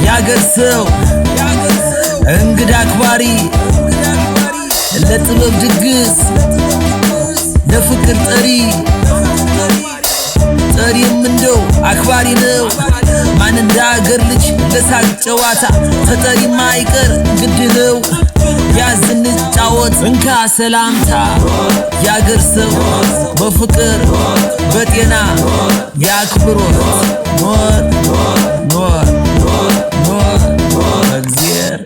ያገር ሰው እንግዳ አክባሪ ለጥበብ ድግስ ለፍቅር ጠሪም እንደው አክባሪ ነው ማን እንደ አገር ልጅ ለሳቅ ጨዋታ ተጠሪማ አይቀር ግድ ነው ያዝን ጫወት እንካ ሰላምታ ያገር ሰው በፍቅር በጤና ያክብሮት ኖር እግዚአብሔር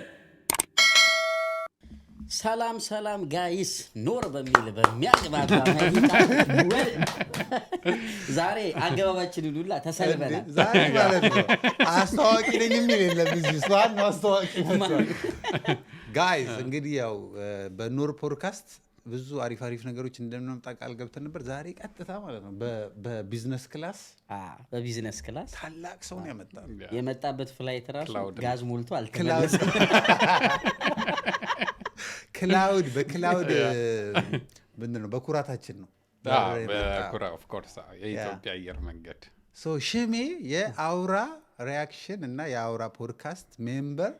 ሰላም ጋይስ ኖር በሚል በሚያግባባ ዛሬ አገባባችንን ሁላ ተሰልበናል። ዛሬ ማለት ነው አስተዋቂ ነኝ የሚል የለም እዚህ ሷን አስተዋቂ መጥቷል። ጋይስ እንግዲህ ያው በኖር ፖድካስት ብዙ አሪፍ ነገሮች እንደምንመጣ ቃል ገብተን ነበር። ዛሬ ቀጥታ ማለት ነው በቢዝነስ ክላስ ታላቅ ሰው ነው ያመጣው። የመጣበት ፍላይት ራሱ ጋዝ ሞልቶ አልተመለሰም። በክላውድ ምንድነው በኩራታችን ነው። ኦፍ ኮርስ የኢትዮጵያ አየር መንገድ ሽሜ የአውራ ሪያክሽን እና የአውራ ፖድካስት ሜምበር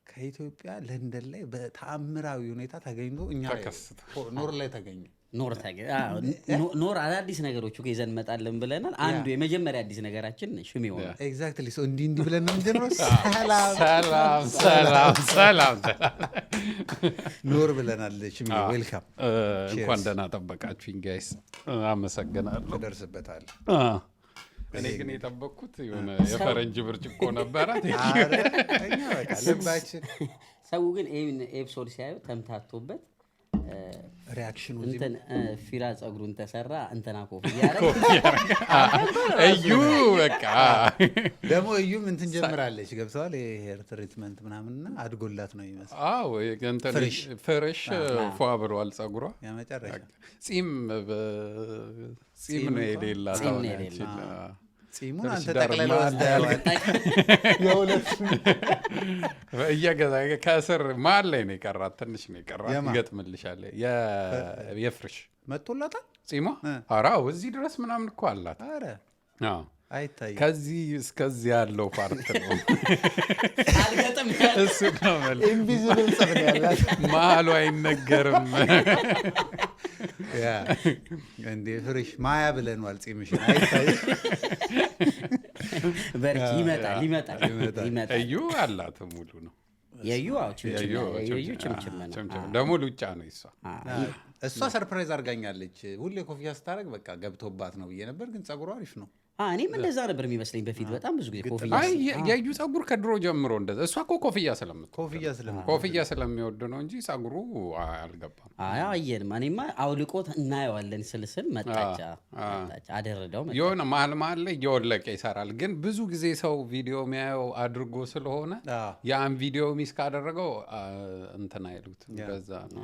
ከኢትዮጵያ ለንደን ላይ በተአምራዊ ሁኔታ ተገኝቶ እኛ ኖር ላይ ተገኘ። ኖር አዳዲስ ነገሮች ይዘን እንመጣለን ብለናል። አንዱ የመጀመሪያ አዲስ ነገራችን ሽሜ ሆነ። ኤግዛክትሊ እንዲህ ብለን ነው የምንጀምረው። ሰላም ኖር ብለናል። ሽሜ ዌልካም፣ እንኳን ደህና ጠበቃችሁኝ ጋይስ። አመሰግናለሁ። ተደርስበታል። እኔ ግን የጠበቅኩት የሆነ የፈረንጅ ብርጭቆ ነበረ። ልባችን ሰው ግን ኤፒሶድ ሲያዩ ተምታቶበት ሪአክሽኑ እንትን ፊራ ጸጉሩን ተሰራ እንትና ኮፍያ እዩ በቃ ደግሞ እዩም እንትን ጀምራለች። ገብተዋል የሄር ትሪትመንት ምናምንና አድጎላት ነው ይመስል። አዎ እንትን ፍሬሽ ፏ ብሏል ጸጉሯ። ያመጨረሻ ጺም ነው የሌላት። ጺሙን አንተ ጠቅለለው ወስደዋል። የሁለት ከስር መሀል ላይ ነው የቀራት፣ ትንሽ ነው የቀራት። ይገጥምልሻለሁ። የፍርሽ መጥቶላታል ጺሟ። አራው እዚህ ድረስ ምናምን እኮ አላት። አረ አይታይም። ከዚህ እስከዚህ ያለው ፓርት ነው አልገጥም እሱ ነው ማለት ኢንቪዚብል ጽፍ ያላት መሀሉ አይነገርም። እንዴ ፍሬሽ ማያ ብለናል። ጺምሽን አይታይም። በርኪ ይመጣል። እዩ አላት ሙሉ ነው የዩ ችምችም ነው ደግሞ ሉጫ ነው። እሷ ሰርፕራይዝ አድርጋኛለች። ሁሌ ኮፍያ ስታደርግ በቃ ገብቶባት ነው ብዬ ነበር፣ ግን ጸጉሯ አሪፍ ነው። እኔም እንደዛ ነበር የሚመስለኝ በፊት በጣም ብዙ ጊዜ ኮፍያ። የዩ ጸጉር ከድሮ ጀምሮ እንደዛ። እሷ እኮ ኮፍያ ስለሚወድ ነው እንጂ ጸጉሩ አልገባም። አየንም። እኔማ አውልቆት እናየዋለን ስልስል መጣች አደረደው። የሆነ መሀል ላይ እየወለቀ ይሰራል። ግን ብዙ ጊዜ ሰው ቪዲዮ የሚያየው አድርጎ ስለሆነ ያን ቪዲዮ ሚስ ካደረገው እንትን አይሉት። በዛ ነው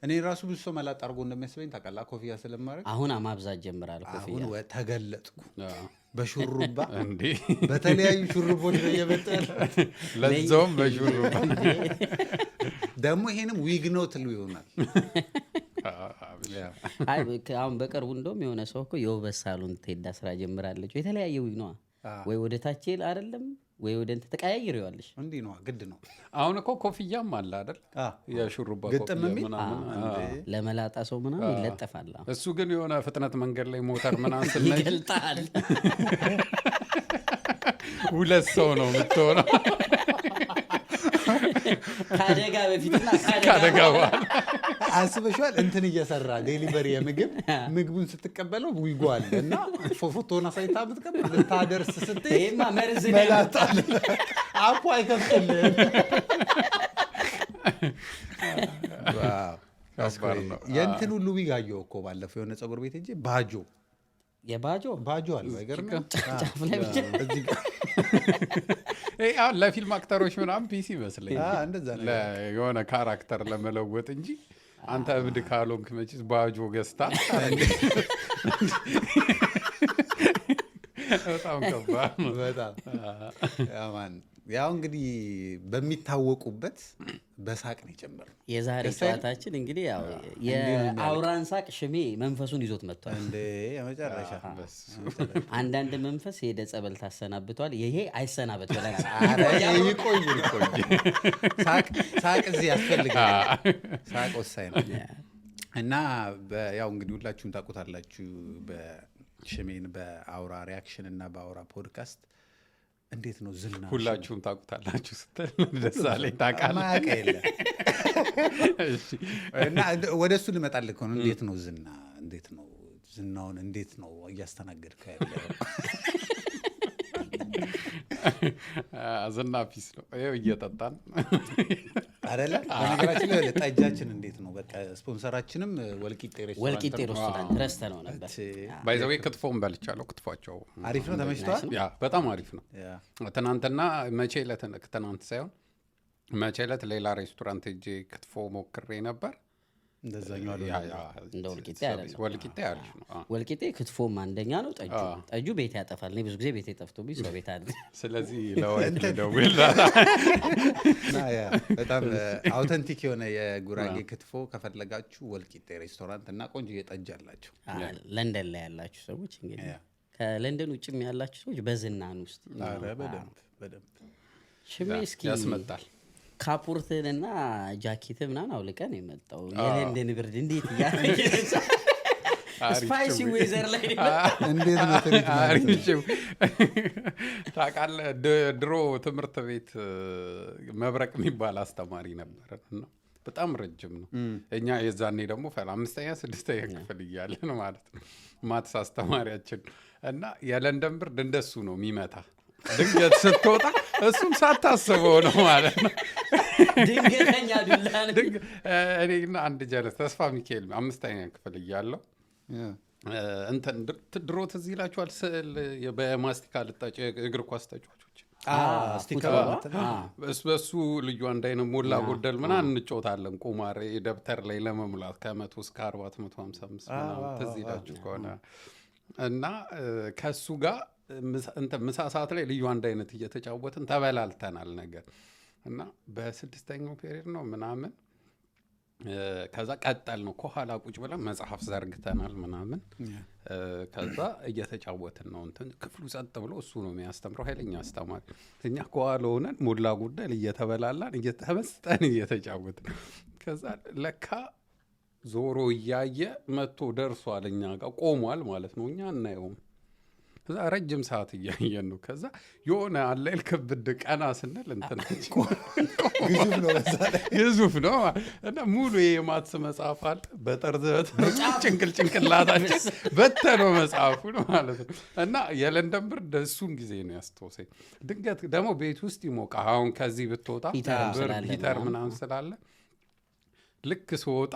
እኔ ራሱ ብዙ ሰው መላጥ አድርጎ እንደሚያስበኝ ታውቃለህ። ኮፍያ ስለማድረግ አሁን ማብዛት ጀምራለሁ። ኮፍያ አሁን ተገለጥኩ በሹሩባ እንዴ፣ በተለያዩ ሹሩቦች ነው የመጣው። ለዛውም በሹሩባ ደግሞ ይሄንም ዊግ ነው ትሉ ይሆናል። አሁን በቅርቡ እንደውም የሆነ ሰው እኮ የውበት ሳሎን ትሄዳ ስራ ጀምራለች። የተለያየ ዊግ ነው ወይ ወደ ታች አይደለም ወይ ወደ እንት ተቀያይረዋለሽ። እንዴ ነው ግድ ነው። አሁን እኮ ኮፍያም አለ አይደል? የሹሩባ ኮፍያ ምናምን ለመላጣ ሰው ምናምን ይለጠፋል። እሱ ግን የሆነ ፍጥነት መንገድ ላይ ሞተር ምናምን ስለኝ ይገልጣል። ሁለት ሰው ነው የምትሆነው ካደጋ በፊትና ካደጋ በኋላ አስበሽዋል። እንትን እየሰራ ዴሊቨሪ ምግቡን ስትቀበለው ዊጓል እና ፎቶና ሳይታ ብትቀበል ልታደርስ ስትይ ይሄማ መርዝ መላጣል አፖ አይከፍልም። የእንትን ሁሉ ዊጋየው እኮ ባለፈው የሆነ ጸጉር ቤት እንጂ ባጆ አለ አይገርምም? ጫፍ ላይ ብቻ እዚህ አሁን ለፊልም አክተሮች ምናምን ፒሲ ይመስለኝ እንደዛ ነው የሆነ ካራክተር ለመለወጥ እንጂ አንተ እብድ ካልሆንክ መቼስ ባጆ ገዝታ በጣም ከባድ ነው። በጣም ያው እንግዲህ በሚታወቁበት በሳቅ ነው የጀመርነው። የዛሬ ጨዋታችን እንግዲህ ያው የአውራን ሳቅ ሽሜ መንፈሱን ይዞት መጥቷል። እንደ የመጨረሻ አንዳንድ መንፈስ ሄደ ጸበል ታሰናብቷል። ይሄ አይሰናበት ብለናል። ይቆይ ሳቅ እዚህ ያስፈልጋል። ሳቅ ወሳኝ ነው እና ያው እንግዲህ ሁላችሁም ታውቁታላችሁ በሽሜን በአውራ ሪያክሽን እና በአውራ ፖድካስት እንዴት ነው ዝና ሁላችሁም ታውቁታላችሁ ስትል ደሳለኝ ታውቃለህ እና ወደ እሱ ልመጣልህ ነው። እንዴት ነው ዝና እንዴት ነው ዝናውን እንዴት ነው እያስተናገድከው ያለው? ዝና ፒስ ነው ይኸው እየጠጣን አይደለ? በነገራችን ላይ ጠጃችን እንዴት ነው? በቃ ስፖንሰራችንም ወልቂጤ ሬስቶራንት ረስተነው ነበር። ባይ ዘ ዌይ ክትፎን በልቻለሁ። ክትፏቸው አሪፍ ነው፣ ተመችቷል? ያ በጣም አሪፍ ነው። ትናንትና መቼ ዕለት ትናንት ሳይሆን መቼ ዕለት ሌላ ሬስቶራንት ሄጄ ክትፎ ሞክሬ ነበር። እንደዛኛው እንደ ወልቂጤ አይደለም። ወልቂጤ አሪፍ ነው። ወልቂጤ ክትፎም አንደኛ ነው። ጠጁ ቤት ያጠፋል። እኔ ብዙ ጊዜ ቤት ጠፍቶብኝ ሰው ቤት አለ። ስለዚህ ለወልቂጤ ደውል። በጣም አውተንቲክ የሆነ የጉራጌ ክትፎ ከፈለጋችሁ ወልቂጤ ሬስቶራንት እና ቆንጆ የጠጅ አላቸው። ለንደን ላይ ያላችሁ ሰዎች እንግዲህ ከለንደን ውጭም ያላችሁ ሰዎች በዝናን ውስጥ በደንብ ሽሜ እስኪ ያስመጣል። ካፖርትንና ጃኬት ምናምን አውልቀን የመጣው የለንደን ብርድ እንዴት እያለ ስፓይሲ ዌዘር ላይ እንዴት ነው ታውቃለህ? ድሮ ትምህርት ቤት መብረቅ የሚባል አስተማሪ ነበረን። በጣም ረጅም ነው። እኛ የዛኔ ደግሞ 5ኛ 6ኛ ክፍል እያለን ማለት ነው ማትስ አስተማሪያችን እና የለንደን ብርድ እንደሱ ነው የሚመታ። ድንገት ስትወጣ እሱም ሳታስበው ነው ማለት ነው። ድንገተኛ ዱላ ነው። እኔና አንድ ጀለስ ተስፋ ሚካኤል 5ኛ ክፍል እያለሁ እንትን ድሮ ትዝ ይላችኋል ስዕል በማስቲካ ልጣጭ እግር ኳስ ተጫዋቾች በሱ ልዩ አንድ አይነት ሞላ ጎደል ምናምን እንጫወታለን። ቁማር ደብተር ላይ ለመሙላት ከ100 እስከ 40 155 ምናምን ትዝ ይላችሁ ከሆነ እና ከሱ ጋር ምሳ ሰዓት ላይ ልዩ አንድ አይነት እየተጫወትን ተበላልተናል ነገር እና በ6ኛው ፔሪድ ነው ምናምን ከዛ ቀጠል ነው ከኋላ ቁጭ ብለን መጽሐፍ ዘርግተናል ምናምን ከዛ እየተጫወትን ነው እንትን ክፍሉ ጸጥ ብሎ እሱ ነው የሚያስተምረው ኃይለኛ አስተማሪ። እኛ ከኋላ ሆነን ሞላ ጎደል እየተበላላን እየተመስጠን እየተጫወትን ከዛ ለካ ዞሮ እያየ መጥቶ ደርሷል እኛ ጋር ቆሟል ማለት ነው። እኛ እናየውም ከዛ ረጅም ሰዓት እያየን ነው። ከዛ የሆነ አለል ክብድ ቀና ስንል እንትናች ግዙፍ ነው እና ሙሉ የማትስ መጽሐፍ አለ በጠርዝ ጭንቅላታችን በተነው መጽሐፉ ነው ማለት ነው። እና የለንደን ብርድ እሱን ጊዜ ነው ያስተውሰኝ። ድንገት ደግሞ ቤት ውስጥ ይሞቃ። አሁን ከዚህ ብትወጣ ሂተር ምናምን ስላለ ልክ ስወጣ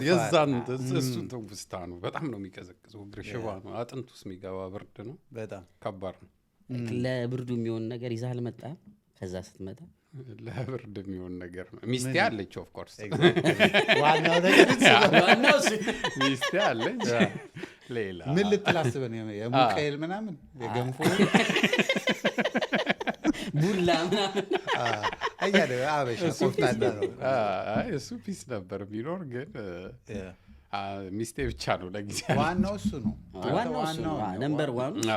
የዛን እሱን ትውስታ ነው። በጣም ነው የሚቀዘቅዘው። እግር ሽባ ነው። አጥንት ውስጥ የሚገባ ብርድ ነው። በጣም ከባድ ነው። ለብርዱ የሚሆን ነገር ይዘህ አልመጣህም? ከዛ ስትመጣ ለብርድ የሚሆን ነገር ነው። ሚስቴ አለች። ኦፍ ኮርስ ዋናው ሚስቴ አለች። ሌላ ምን ልትል አስበህ ነው? የሙቀይል ምናምን የገንፎ ቡላ ምናምን አያለ አበሻ ቆፍጣና ነው። እሱ ፒስ ነበር ቢኖር ግን ሚስቴ ብቻ ነው ለጊዜው። ዋናው እሱ ነው። ዋናው ነምበር 1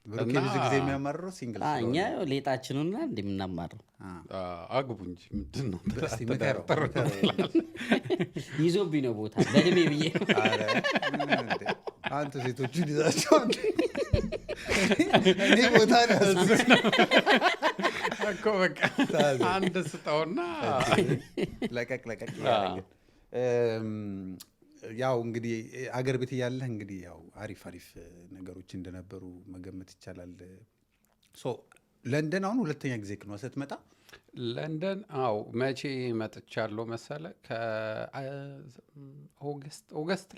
ብሩክ ብዙ ጊዜ የሚያማርረው ሲንግል ነው። እኛ ሌጣችንና እንደምናማረው አግቡ እንጂ ምንድን ነው ይዞብኝ ነው ቦታ ለእድሜ ብዬ አንተ ሴቶቹን ይዛቸዋል እኔ ቦታ ነው እኮ በቃ አንድ ስጠውና ለቀቅ ያው እንግዲህ አገር ቤት እያለህ እንግዲህ ያው አሪፍ ነገሮች እንደነበሩ መገመት ይቻላል። ለንደን አሁን ሁለተኛ ጊዜ ነው ስትመጣ? ለንደን መቼ መጥቻለሁ መሰለ? ኦገስት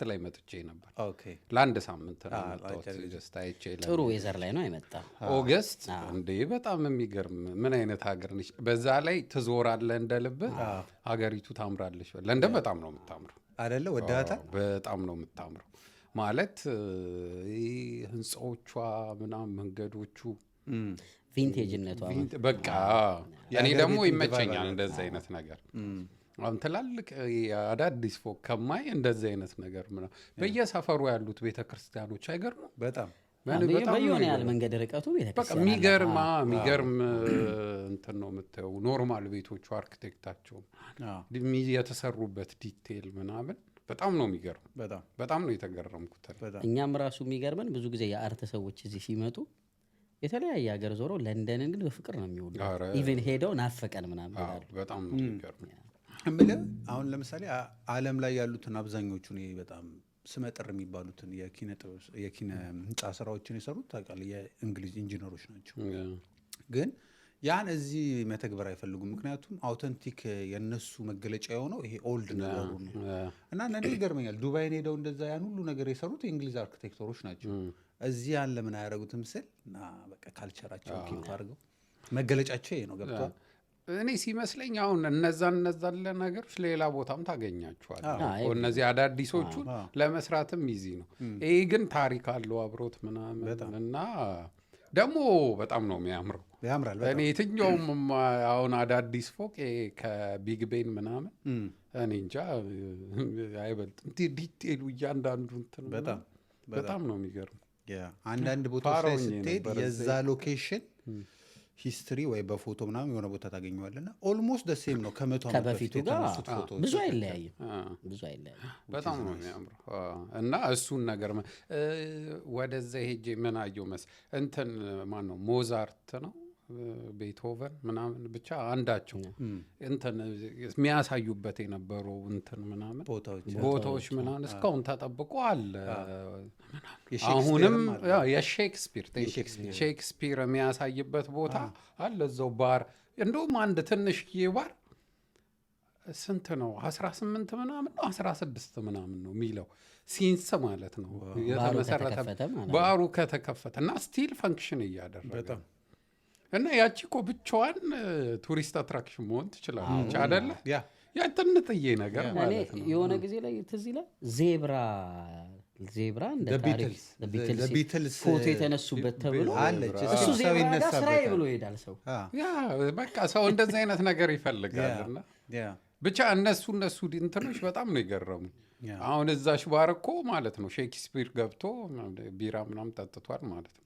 ላይ መጥቼ ነበር። ለአንድ ሳምንት ነው መጣሁት። ጥሩ ዌዘር ላይ ነው የመጣው ኦገስት። እንዴ በጣም የሚገርም ምን አይነት ሀገር ነች! በዛ ላይ ትዞራለህ እንደ ልብህ። ሀገሪቱ ታምራለች። ለንደን በጣም ነው የምታምረው አይደለ? ወዳታ በጣም ነው የምታምረው ማለት ህንፃዎቿ ምናምን መንገዶቹ ቪንቴጅነቱ አሁን በቃ እኔ ደግሞ ይመቸኛል እንደዚህ አይነት ነገር። አሁን ትላልቅ አዳዲስ ፎቅ ከማይ እንደዚህ አይነት ነገር ምናምን በየሰፈሩ ያሉት ቤተክርስቲያኖች አይገርሙ? በጣም በየሆነ ያህል መንገድ ርቀቱ ቤተክርስቲያን የሚገርም እንትን ነው የምታየው። ኖርማል ቤቶቹ አርኪቴክታቸው የተሰሩበት ዲቴል ምናምን በጣም ነው የሚገርም። በጣም ነው የተገረምኩት። እኛም ራሱ የሚገርመን ብዙ ጊዜ የአርት ሰዎች እዚህ ሲመጡ የተለያየ ሀገር ዞረው ለንደንን ግን በፍቅር ነው የሚውሉ። ኢቨን ሄደው ናፈቀን ምናምን ይላሉ። በጣም ነው የሚገርም። እምልህ አሁን ለምሳሌ ዓለም ላይ ያሉትን አብዛኞቹን በጣም ስመጥር የሚባሉትን የኪነ ህንፃ ስራዎችን የሰሩት ታውቃለህ የእንግሊዝ ኢንጂነሮች ናቸው። ግን ያን እዚህ መተግበር አይፈልጉም። ምክንያቱም አውተንቲክ የነሱ መገለጫ የሆነው ይሄ ኦልድ ነገሩ ነው። እና እኔ ይገርመኛል ዱባይን ሄደው እንደዛ ያን ሁሉ ነገር የሰሩት የእንግሊዝ አርኪቴክተሮች ናቸው። እዚህ ያን ለምን አያደርጉትም ስል እና በቃ ካልቸራቸው ኪፕ አድርገው መገለጫቸው ይሄ ነው። ገብቷል። እኔ ሲመስለኝ አሁን እነዛን ነገሮች ሌላ ቦታም ታገኛቸዋል። እነዚህ አዳዲሶቹን ለመስራትም ይዚ ነው። ይሄ ግን ታሪክ አለው አብሮት ምናምን እና ደግሞ በጣም ነው የሚያምረው። ያምራል። እኔ የትኛውም አሁን አዳዲስ ፎቅ ከቢግ ቤን ምናምን እኔ እንጃ አይበልጥም። ዲቴሉ እያንዳንዱ እንትን በጣም ነው የሚገርም። አንዳንድ ቦታዎች ላይ ስትሄድ የዛ ሎኬሽን ሂስትሪ ወይ በፎቶ ምናምን የሆነ ቦታ ታገኘዋለና ኦልሞስት ደሴም ነው ከበፊቱ ጋር ብዙ አይለያይም። በጣም ነው የሚያምረው። እና እሱን ነገር ወደዛ ሄጄ ምን አየሁ እንትን ማን ነው ሞዛርት ነው ቤትሆቨን ምናምን ብቻ አንዳቸው እንትን የሚያሳዩበት የነበረው እንትን ምናምን ቦታዎች ምናምን እስካሁን ተጠብቆ አለ። አሁንም የሼክስፒር የሚያሳይበት ቦታ አለ እዛው ባር። እንደውም አንድ ትንሽዬ ባር ስንት ነው 18 ምናምን ነው 16 ምናምን ነው የሚለው ሲንስ ማለት ነው የተመሰረተ ባሩ ከተከፈተ እና ስቲል ፈንክሽን እያደረገ እና ያቺ እኮ ብቻዋን ቱሪስት አትራክሽን መሆን ትችላለች አይደለ? ያ ትንጥዬ ነገር ማለት ነው። የሆነ ጊዜ ላይ ትዝ ይላል ዜብራ እንደ ታሪክ ቢትልስ ፎቶ የተነሱበት ተብሎ እሱ ዜብራ ጋር ስራዬ ብሎ ይሄዳል ሰው። ያ በቃ ሰው እንደዚህ አይነት ነገር ይፈልጋልና ብቻ እነሱ እንትኖች በጣም ነው የገረሙ። አሁን እዛሽ ባር እኮ ማለት ነው ሼክስፒር ገብቶ ቢራ ምናምን ጠጥቷል ማለት ነው።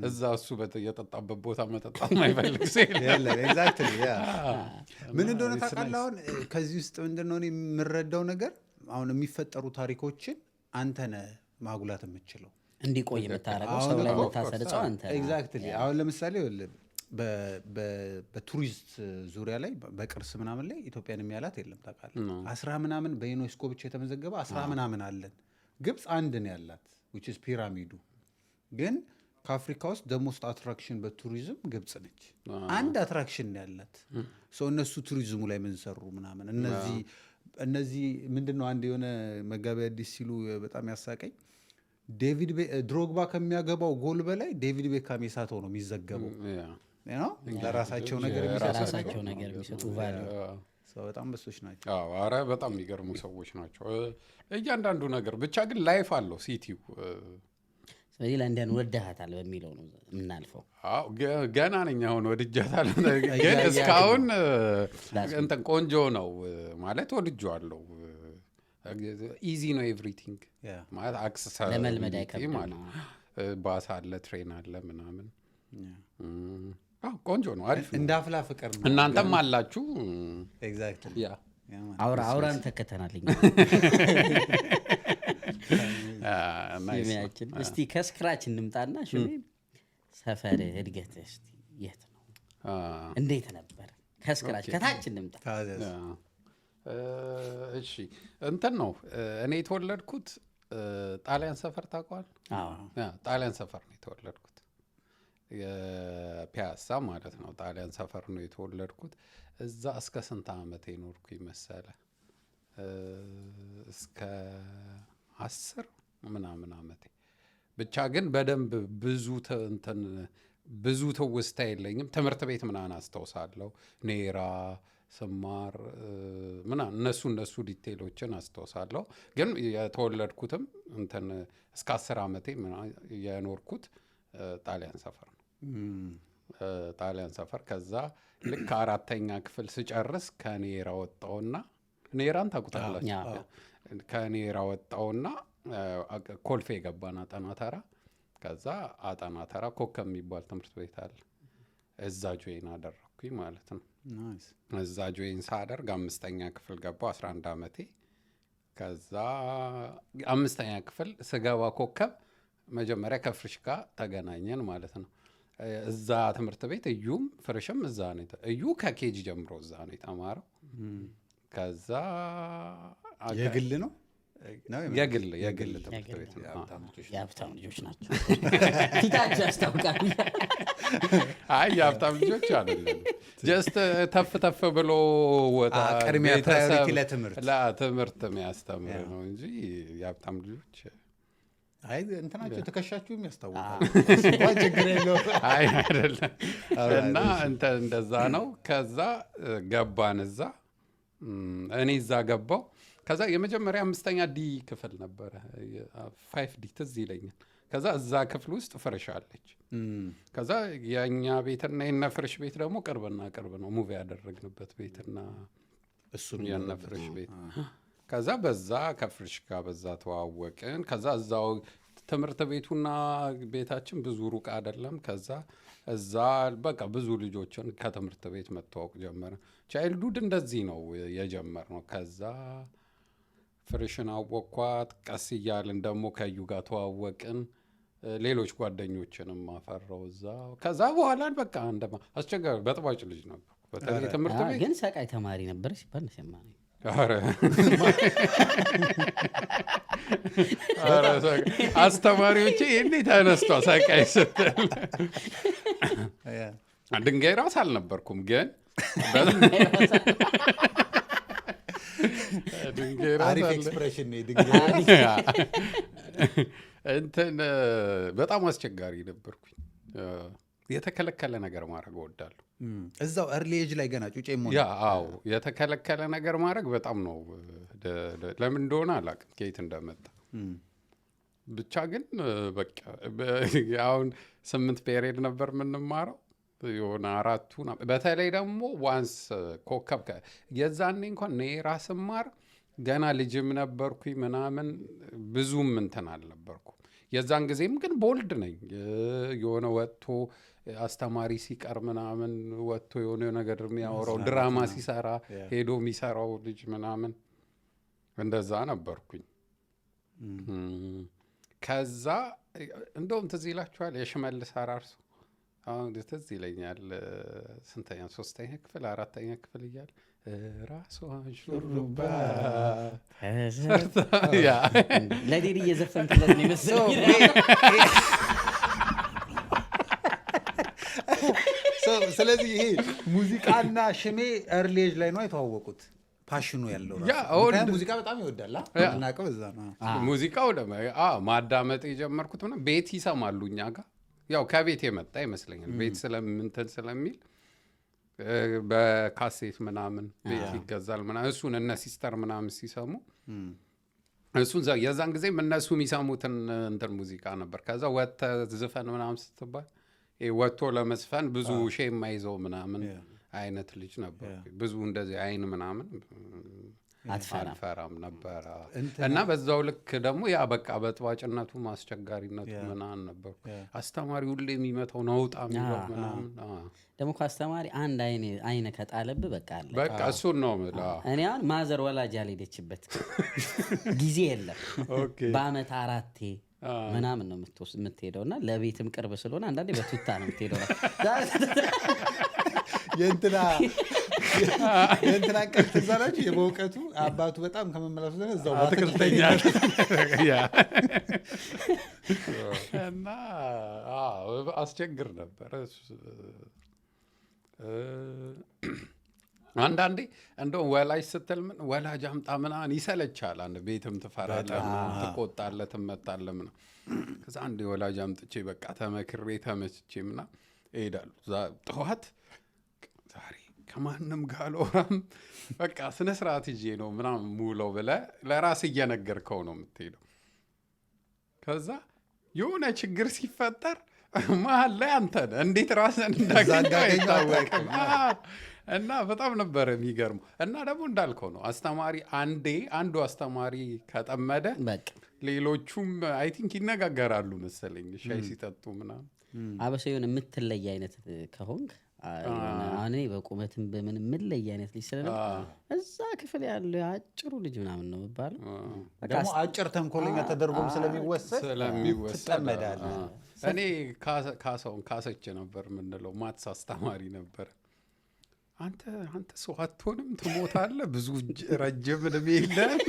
እዛ እሱ የጠጣበት ቦታ መጠጣት ማይፈልግ የለም። ኤግዛክትሊ ምን እንደሆነ ታውቃለህ? አሁን ከዚህ ውስጥ ምንድነው እኔ የምረዳው ነገር አሁን የሚፈጠሩ ታሪኮችን አንተ ነህ ማጉላት የምትችለው እንዲቆይ የምታረገው ሰው ላይ የምታሰልጸው አንተ ነህ። ኤግዛክትሊ አሁን ለምሳሌ በቱሪስት ዙሪያ ላይ በቅርስ ምናምን ላይ ኢትዮጵያን የሚያላት የለም ታውቃለህ። 10 ምናምን በዩኔስኮ ብቻ የተመዘገበ 10 ምናምን አለን። ግብጽ አንድ ነው ያላት which is ፒራሚዱ። ግን ከአፍሪካ ውስጥ ደሞስት አትራክሽን በቱሪዝም ግብጽ ነች። አንድ አትራክሽን ያላት ሰው እነሱ ቱሪዝሙ ላይ ምን ሰሩ ምናምን እነዚህ ምንድነው አንድ የሆነ መጋቢያ አዲስ ሲሉ በጣም ያሳቀኝ ድሮግባ ከሚያገባው ጎል በላይ ዴቪድ ቤካም የሳተው ነው የሚዘገበው። ለራሳቸው ነገር የሚሰጡ ቫልዩ በጣም በሶች ናቸው። ኧረ በጣም የሚገርሙ ሰዎች ናቸው። እያንዳንዱ ነገር ብቻ ግን ላይፍ አለው ሲቲው። ስለዚህ ለንደን ወደሃታል በሚለው ነው የምናልፈው። ገና ነኝ አሁን ወድጃታለሁ፣ ግን እስካሁን እንትን ቆንጆ ነው ማለት ወድጄዋለሁ። ኢዚ ነው ኤቭሪቲንግ ማለት አክሰስ ለመልመድ አይከብድም ማለት ባስ አለ ትሬን አለ ምናምን ቆንጆ ነው፣ አሪፍ ነው። እንዳፍላ ፍቅር ነው። እናንተም አላችሁ። ኤግዛክትሊ ያ አውራን ተከተናልኝ። ናይስ። እስቲ ከስክራች እንምጣና ሽሜ ሰፈር እድገት እስቲ የት ነው? እንዴት ነበር? ከስክራች ከታች እንምጣ። እሺ እንትን ነው እኔ የተወለድኩት ጣሊያን ሰፈር ታውቀዋል? ጣሊያን ሰፈር ነው የተወለድኩት። የፒያሳ ማለት ነው። ጣሊያን ሰፈር ነው የተወለድኩት። እዛ እስከ ስንት ዓመት የኖርኩ ይመሰለ? እስከ 10 ምናምን ዓመቴ ብቻ። ግን በደንብ ብዙ ትውስታ የለኝም። ትምህርት ቤት ምናምን አስታውሳለሁ። ኔራ ስማር ምናምን እነሱ ዲቴሎችን አስታውሳለሁ። ግን የተወለድኩትም እስከ 10 ዓመቴ የኖርኩት ጣሊያን ሰፈር ነው። ጣሊያን ሰፈር። ከዛ ልክ 4ኛ ክፍል ስጨርስ ከኔራ ወጣውና ኔራን ታውቁታላችሁ? ከኔራ ወጣውና ኮልፌ ገባን አጠና ተራ። ከዛ አጠና ተራ ኮከብ የሚባል ትምህርት ቤት አለ። እዛ ጆይን አደረኩኝ ማለት ነው። እዛ ጆይን ሳደርግ 5ኛ ክፍል ገባሁ 11 ዓመቴ። ከዛ 5ኛ ክፍል ስገባ ኮከብ መጀመሪያ ከፍርሽ ጋር ተገናኘን ማለት ነው። እዛ ትምህርት ቤት እዩም ፍርሽም እዛ ነው። እዩ ከኬጂ ጀምሮ እዛ ነው የተማረው። ከዛ የግል ነው የግል ትምህርት ቤት ነው። የሀብታም ልጆች ናቸው። ፊታቸው ያስታውቃል። አይ የሀብታም ልጆች አይደለም። ጀስት ተፍ ብሎ ወጣ ቅድሚያ ፕራዮሪቲ ለትምህርት የሚያስተምር ነው እንጂ የሀብታም ልጆች አይ እንትናቸው ተከሻችሁም ያስታውቃል። ችግር የለውም። አይ አይደለም። እና እንደዛ ነው። ከዛ ገባን እዛ። እኔ እዛ ገባው። ከዛ የመጀመሪያ 5ኛ ዲ ክፍል ነበረ 5D ትዝ ይለኛል። ከዛ እዛ ክፍል ውስጥ ፍርሽ አለች። ከዛ የኛ ቤትና የነ ፍርሽ ቤት ደግሞ ቅርብና ቅርብ ነው። ሙቪ ያደረግንበት ቤትና እሱም የነ ፍርሽ ቤት። ከዛ በዛ ከፍርሽ ጋር በዛ ተዋወቅን። ከዛ እዛው ትምህርት ቤቱና ቤታችን ብዙ ሩቅ አይደለም። ከዛ እዛ በቃ ብዙ ልጆችን ከትምህርት ቤት መተዋወቅ ጀመረ። ቻይልድሁድ እንደዚህ ነው የጀመርነው። ከዛ ፍርሽን አወቅኳት። ቀስ እያልን ደግሞ ከዩ ጋር ተዋወቅን። ሌሎች ጓደኞችንም አፈራው እዛ። ከዛ በኋላ በቃ እንደማ አስቸጋሪ በጥባጭ ልጅ ነበር። በተለይ ትምህርት ቤት ግን ሰቃይ ተማሪ ነበር ሲባል ሰማኝ። አስተማሪዎቼ እንዴት ተነስቷ ሰቃይ ስትል ድንጋይ ራስ አልነበርኩም ግን አሪፍ ኤክስፕሬሽን እንትን በጣም አስቸጋሪ ነበርኩኝ። የተከለከለ ነገር ማድረግ እወዳለሁ። እዛው early age ላይ ገና ጩጬ ሞኝ አዎ የተከለከለ ነገር ማድረግ በጣም ነው። ለምን እንደሆነ አላውቅም ከየት እንደመጣ ብቻ። ግን በቃ አሁን 8 ፔሪየድ ነበር የምንማረው የሆነ 4ቱን። በተለይ ደግሞ ዋንስ ኮከብ የዛኔ እንኳን ኔራ ስማር ገና ልጅም ነበርኩኝ ምናምን ብዙም እንትን አልነበርኩም። የዛን ጊዜም ግን ቦልድ ነኝ። የሆነ ወጥቶ አስተማሪ ሲቀር ምናምን ወጥቶ የሆነ ነገር የሚያወራው ድራማ ሲሰራ ሄዶ የሚሰራው ልጅ ምናምን እንደዛ ነበርኩኝ። ከዛ እንደውም ትዝ ይላችኋል የሽመልስ አራርሶ አሁን ትዝ ይለኛል። ስንተኛ 3ኛ ክፍል 4ኛ ክፍል እያለ ራሷን ሹሩባ ለዲዲ እየዘፈንክለት ነው ይመስለኝ። ስለዚህ ይሄ ሙዚቃና ሽሜ early age ላይ ነው የተዋወቁት። ፓሽኑ ያለው ሙዚቃ በጣም ይወዳል። እናቀው እዛ ነው ሙዚቃው ማዳመጥ የጀመርኩት ነው። ቤት ይሰማሉ እኛ ጋር ያው ከቤት የመጣ ይመስለኛል። ቤት ስለምንትን ስለሚል በካሴት ምናምን ቤት ይገዛል ምናምን። እሱን እነ ሲስተር ምናምን ሲሰሙ እሱን የዛን ጊዜ እነሱ የሚሰሙትን እንትን ሙዚቃ ነበር። ከዛ ወጥተህ ዝፈን ምናምን ስትባል ወጥቶ ለመስፈን ብዙ ሼም የማይዘው ምናምን አይነት ልጅ ነበር። ብዙ እንደዚህ አይን ምናምን አልፈራም ነበር። እና በዛው ልክ ደግሞ ያ በቃ በጥዋጭነቱ ማስቸጋሪነቱ ምናምን ነበር። አስተማሪ ሁሌ የሚመታው ነውጣ የሚለው ምናምን ደግሞ ከአስተማሪ አንድ አይነ ከጣለብ በቃ አለ በቃ እሱን ነው የምልህ። እኔ አሁን ማዘር ወላጅ ያልሄደችበት ጊዜ የለም። በአመት 4 ምናምን ነው የምትሄደው እና ለቤትም ቅርብ ስለሆነ አንዳንዴ በቱታ ነው የምትሄደው። የእንትና ቀን ትዝ አላችሁ? የበውቀቱ አባቱ በጣም ከመመላሱ ዘ እዛው በትክክለኛ እና አስቸግር ነበር። አንዳንዴ እንደው ወላጅ ስትል ምን ወላጅ አምጣ ምናምን ይሰለቻል። አንድ ቤትም ትፈራለህ፣ ትቆጣለህ፣ ትመታለህ ምናምን። ከዛ አንዴ ወላጅ አምጥቼ በቃ ተመክሬ ተመችቼ ምናምን እሄዳለሁ። ጠዋት ዛሬ ከማንም ጋር አልወራም በቃ ስነ ስርዓት ይዤ ነው ምናምን ሙለው ብለህ ለራስህ እየነገርከው ነው የምትሄደው። ከዛ የሆነ ችግር ሲፈጠር መሀል ላይ አንተ ነህ እንዴት ራስን እንዳገኘው አይታወቅም። እና በጣም ነበረ የሚገርመው። እና ደግሞ እንዳልከው ነው አስተማሪ አንዱ አስተማሪ ከጠመደ ሌሎቹም አይ ቲንክ ይነጋገራሉ መሰለኝ ሻይ ሲጠጡ ምናምን። አበሰ የሆነ የምትለይ አይነት ከሆንክ አሁን በቁመትም በምን የምትለይ አይነት ልጅ ስለነበር እዛ ክፍል ያለው አጭሩ ልጅ ምናምን ነው የሚባለው። ደግሞ አጭር ተንኮለኛ ተደርጎም ስለሚወሰድ ትጠመዳለህ። እኔ ካሰች ነበር የምንለው ማትስ አስተማሪ ነበር። አንተ ሰው አትሆንም ትሞታለህ፣ ብዙ ረጅም ዕድሜ የለህም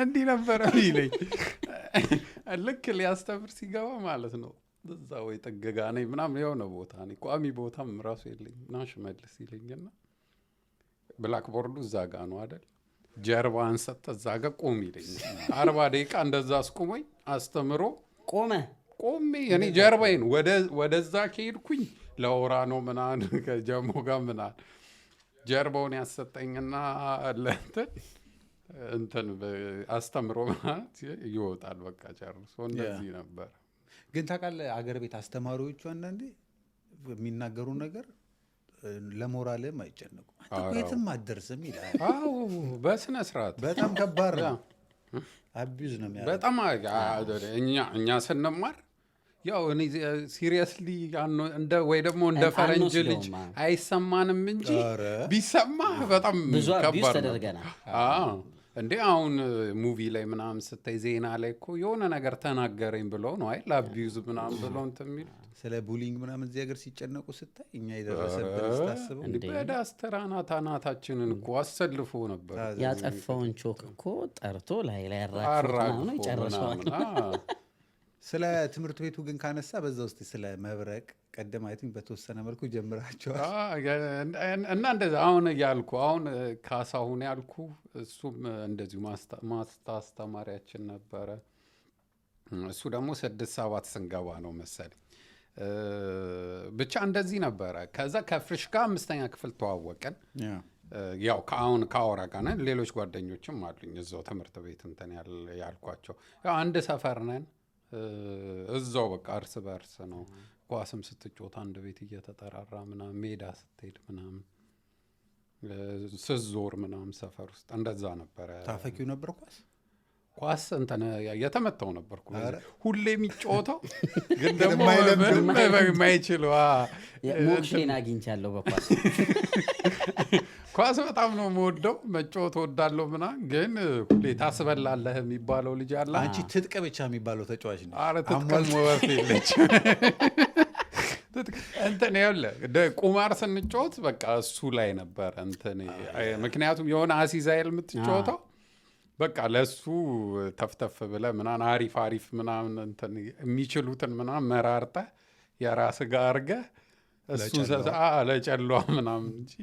እንዲህ ነበረ ይለኝ። ልክ ሊያስተምር ሲገባ ማለት ነው እዛ ወይ ጠገጋ ነኝ ምናምን የሆነ ቦታ ነኝ ቋሚ ቦታም ራሱ የለኝ ናሽ መልስ ይለኝና ብላክቦርዱ እዛ ጋ ነው አይደል ጀርባን ሰጠ እዛ ጋ ቆም ይለኝ። 40 ደቂቃ እንደዛ አስቁሞኝ አስተምሮ ቆሜ እኔ ጀርባዬን ወደዛ ከሄድኩኝ ለወራ ነው ምናምን ከጀሞ ጋር ምናምን ጀርባውን ያሰጠኝና እንትን አስተምሮ ማለት ይወጣል በቃ ጨርሶ። እንደዚህ ነበር። ግን ታውቃለህ አገር ቤት አስተማሪዎቹ አንዳንዴ የሚናገሩ ነገር ለሞራልም አይጨነቁም። አንተ የትም አትደርስም ይላል። አዎ በስነ ስርዓት በጣም ከባድ ነው። አቢዩዝ ነው የሚያደርገው በጣም። እኛ ስንማር ያው እኔ ሲሪየስሊ እንደ ወይ ደግሞ እንደ ፈረንጅ ልጅ አይሰማንም እንጂ ቢሰማ በጣም ከባድ ነው። እንዴ አሁን ሙቪ ላይ ምናምን ስታይ ዜና ላይ እኮ የሆነ ነገር ተናገረኝ ብለው ነው አይደል አቢዩዝ ምናምን ብለው እንትን የሚሉት። ስለ ቡሊንግ ምናምን እዚህ ሀገር ሲጨነቁ ስታይ እኛ የደረሰብን ስታስበው በዳስተራናታችንን እኮ አሰልፎ ነበር። ያጠፋውን ቾክ እኮ ጠርቶ ላይ ያራክፉት ነው ይጨርሰዋል። ስለ ትምህርት ቤቱ ግን ካነሳ በዛ ውስጥ ስለ መብረቅ ቀደም አይ ቲንክ በተወሰነ መልኩ ጀምራቸዋል። እና እንደዛ አሁን ያልኩ አሁን ካሳሁን ያልኩ እሱም እንደዚሁ ማስተማሪያችን ነበረ። እሱ ደግሞ 6-7 ስንገባ ነው መሰለኝ ብቻ እንደዚህ ነበረ። ከዛ ከፍርሽ ጋር 5ኛ ክፍል ተዋወቀን። ያው ከአሁን ካወራ ጋር ነን። ሌሎች ጓደኞችም አሉኝ እዛው ትምህርት ቤት እንትን ያልኳቸው ያው አንድ ሰፈር ነን። እዛው በቃ እርስ በርስ ነው። ኳስም ስትጮት አንድ ቤት እየተጠራራ ምናምን ሜዳ ስትሄድ ምናምን ስዞር ምናምን ሰፈር ውስጥ እንደዛ ነበረ። ታፈኪው ነበር ኳስ እንትን የተመታው ነበርኩ ሁሌ የሚጫወተው ግን ደግሞ የማይችለው ሞክሼን አግኝቻለሁ በኳስ ኳስ በጣም ነው የምወደው መጫወት እወዳለሁ ምናምን ግን ሁሌ ታስበላለህ የሚባለው ልጅ አለ። አንቺ ትጥቅ ብቻ የሚባለው ተጫዋች ነው። ኧረ ትጥቅም ወፍ የለች እንትን ያለ ቁማር ስንጫወት በቃ እሱ ላይ ነበር እንትን ምክንያቱም የሆነ አሲዛይል የምትጫወተው በቃ ለሱ ተፍተፍ ብለ ምናምን አሪፍ ምናምን እንትን የሚችሉትን ምናምን መራርጠህ የራስህ ጋር አድርገህ እሱ ለጨሏ ምናምን እንጂ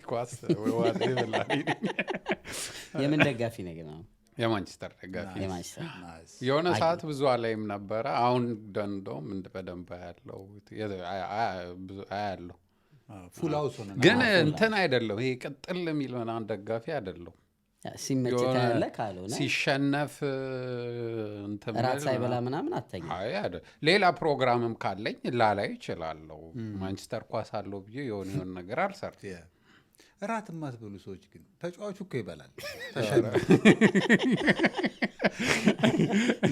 ኳስ ዋት ይበላል። የምን ደጋፊ ነገር ነው? የማንቸስተር ደጋፊ። የሆነ ሰዓት ብዙ አላይም ነበረ። አሁን እንደውም በደንብ አያለው ፉል ሃውስ ሆነ። ግን እንትን አይደለም ይሄ ቅጥል የሚል ምናምን ደጋፊ አይደለም። ሲመጭ ታያለ ካልሆነ ሲሸነፍ እንትን ራት ሳይበላ ምናምን አተኛ። ሌላ ፕሮግራምም ካለኝ ላላይ እችላለሁ። ማንቸስተር ኳስ አለው ብዬ የሆነ ነገር አልሰርም። ራት የማትበሉ ሰዎች ግን ተጫዋቹ እኮ ይበላል።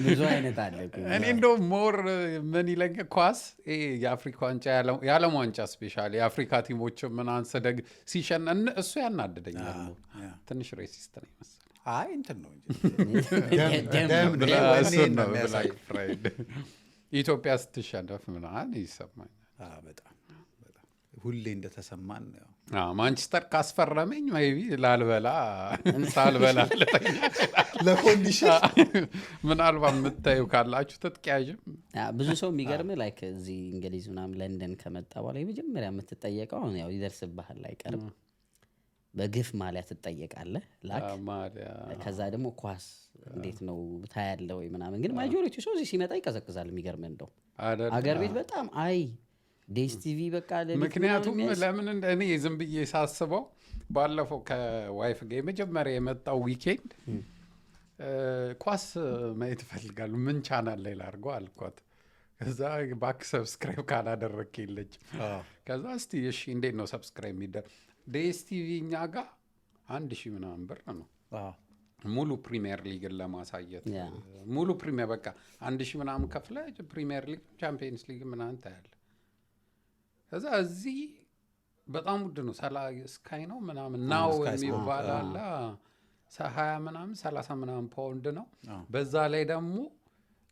ብዙ አይነት አለ። እኔ እንደው ሞር ምን ይለኝ ኳስ የአፍሪካ ዋንጫ የዓለም ዋንጫ ስፔሻሊ የአፍሪካ ቲሞች ምናምን ስደግ ሲሸነን እሱ ያናድደኛል። ትንሽ ሬሲስት ነው ይመስል አይ እንትን ነው እንጂ ኢትዮጵያ ስትሸነፍ ምናምን ይሰማኛል በጣም ሁሌ እንደተሰማን ነው። ማንቸስተር ካስፈረመኝ maybe ላልበላ ሳልበላ ለኮንዲሽን ምናልባት የምታዩ ካላችሁ ተጥቂያጅም ብዙ ሰው የሚገርም ላይክ እዚህ እንግሊዝ ምናምን ለንደን ከመጣ በኋላ የመጀመሪያ የምትጠየቀው አሁን ያው ይደርስብሃል አይቀርም በግፍ ማሊያ ትጠየቃለህ ላክ ማሊያ። ከዛ ደግሞ ኳስ እንዴት ነው ታያለህ ወይ ምናምን። ግን ማጆሪቲ ሰው እዚህ ሲመጣ ይቀዘቅዛል። የሚገርም እንደው አገር ቤት በጣም አይ ዴስ ቲቪ በቃ ምክንያቱም ለምን እኔ ዝም ብዬ ሳስበው ባለፈው ከዋይፍ ጋር የመጀመሪያ የመጣው ዊኬንድ ኳስ ማየት እፈልጋለሁ ምን ቻናል ላይ ላድርገው አልኳት። ከዛ ባክ ሰብስክራይብ ካላደረክ የለች ከዛ እስቲ እሺ እንዴት ነው ሰብስክራይብ የሚደረግ ዲኤስቲቪ እኛ ጋር 1000 ምናምን ብር ነው ሙሉ ፕሪሚየር ሊግን ለማሳየት ሙሉ ፕሪሚየር በቃ 1000 ምናምን ከፍለ ፕሪሚየር ሊግ ቻምፒየንስ ሊግ ምናምን ታያለ ከዛ እዚህ በጣም ውድ ነው ስካይ ነው ምናምን ናው የሚባል አለ 20 ምናምን 30 ምናምን ፓውንድ ነው በዛ ላይ ደግሞ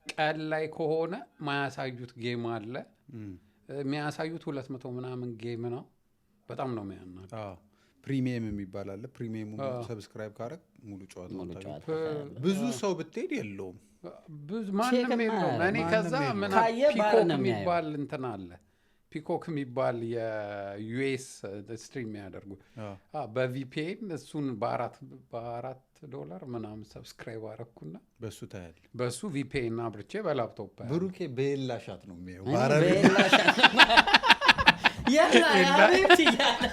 ቀን ላይ ከሆነ ማያሳዩት ጌም አለ የሚያሳዩት 200 ምናምን ጌም ነው በጣም ነው የሚያናድ ፕሪሚየም የሚባል አለ ፕሪሚየሙ ሰብስክራይብ ካረግ ሙሉ ጨዋታ ብዙ ሰው ብትሄድ የለውም ብዙ ማንም የለውም እኔ ከዛ ምን ፒኮክ የሚባል እንትን አለ ፒኮክ የሚባል የዩኤስ ስትሪም ያደርጉ በቪፒኤን እሱን $4 ምናምን ሰብስክራይብ አረኩና በሱ ታያል በሱ ቪፒኤን አብርቼ በላፕቶፕ ብሩኬ በላሻት ነው የሚያው በላሻት ያላ ያቤት ይያለ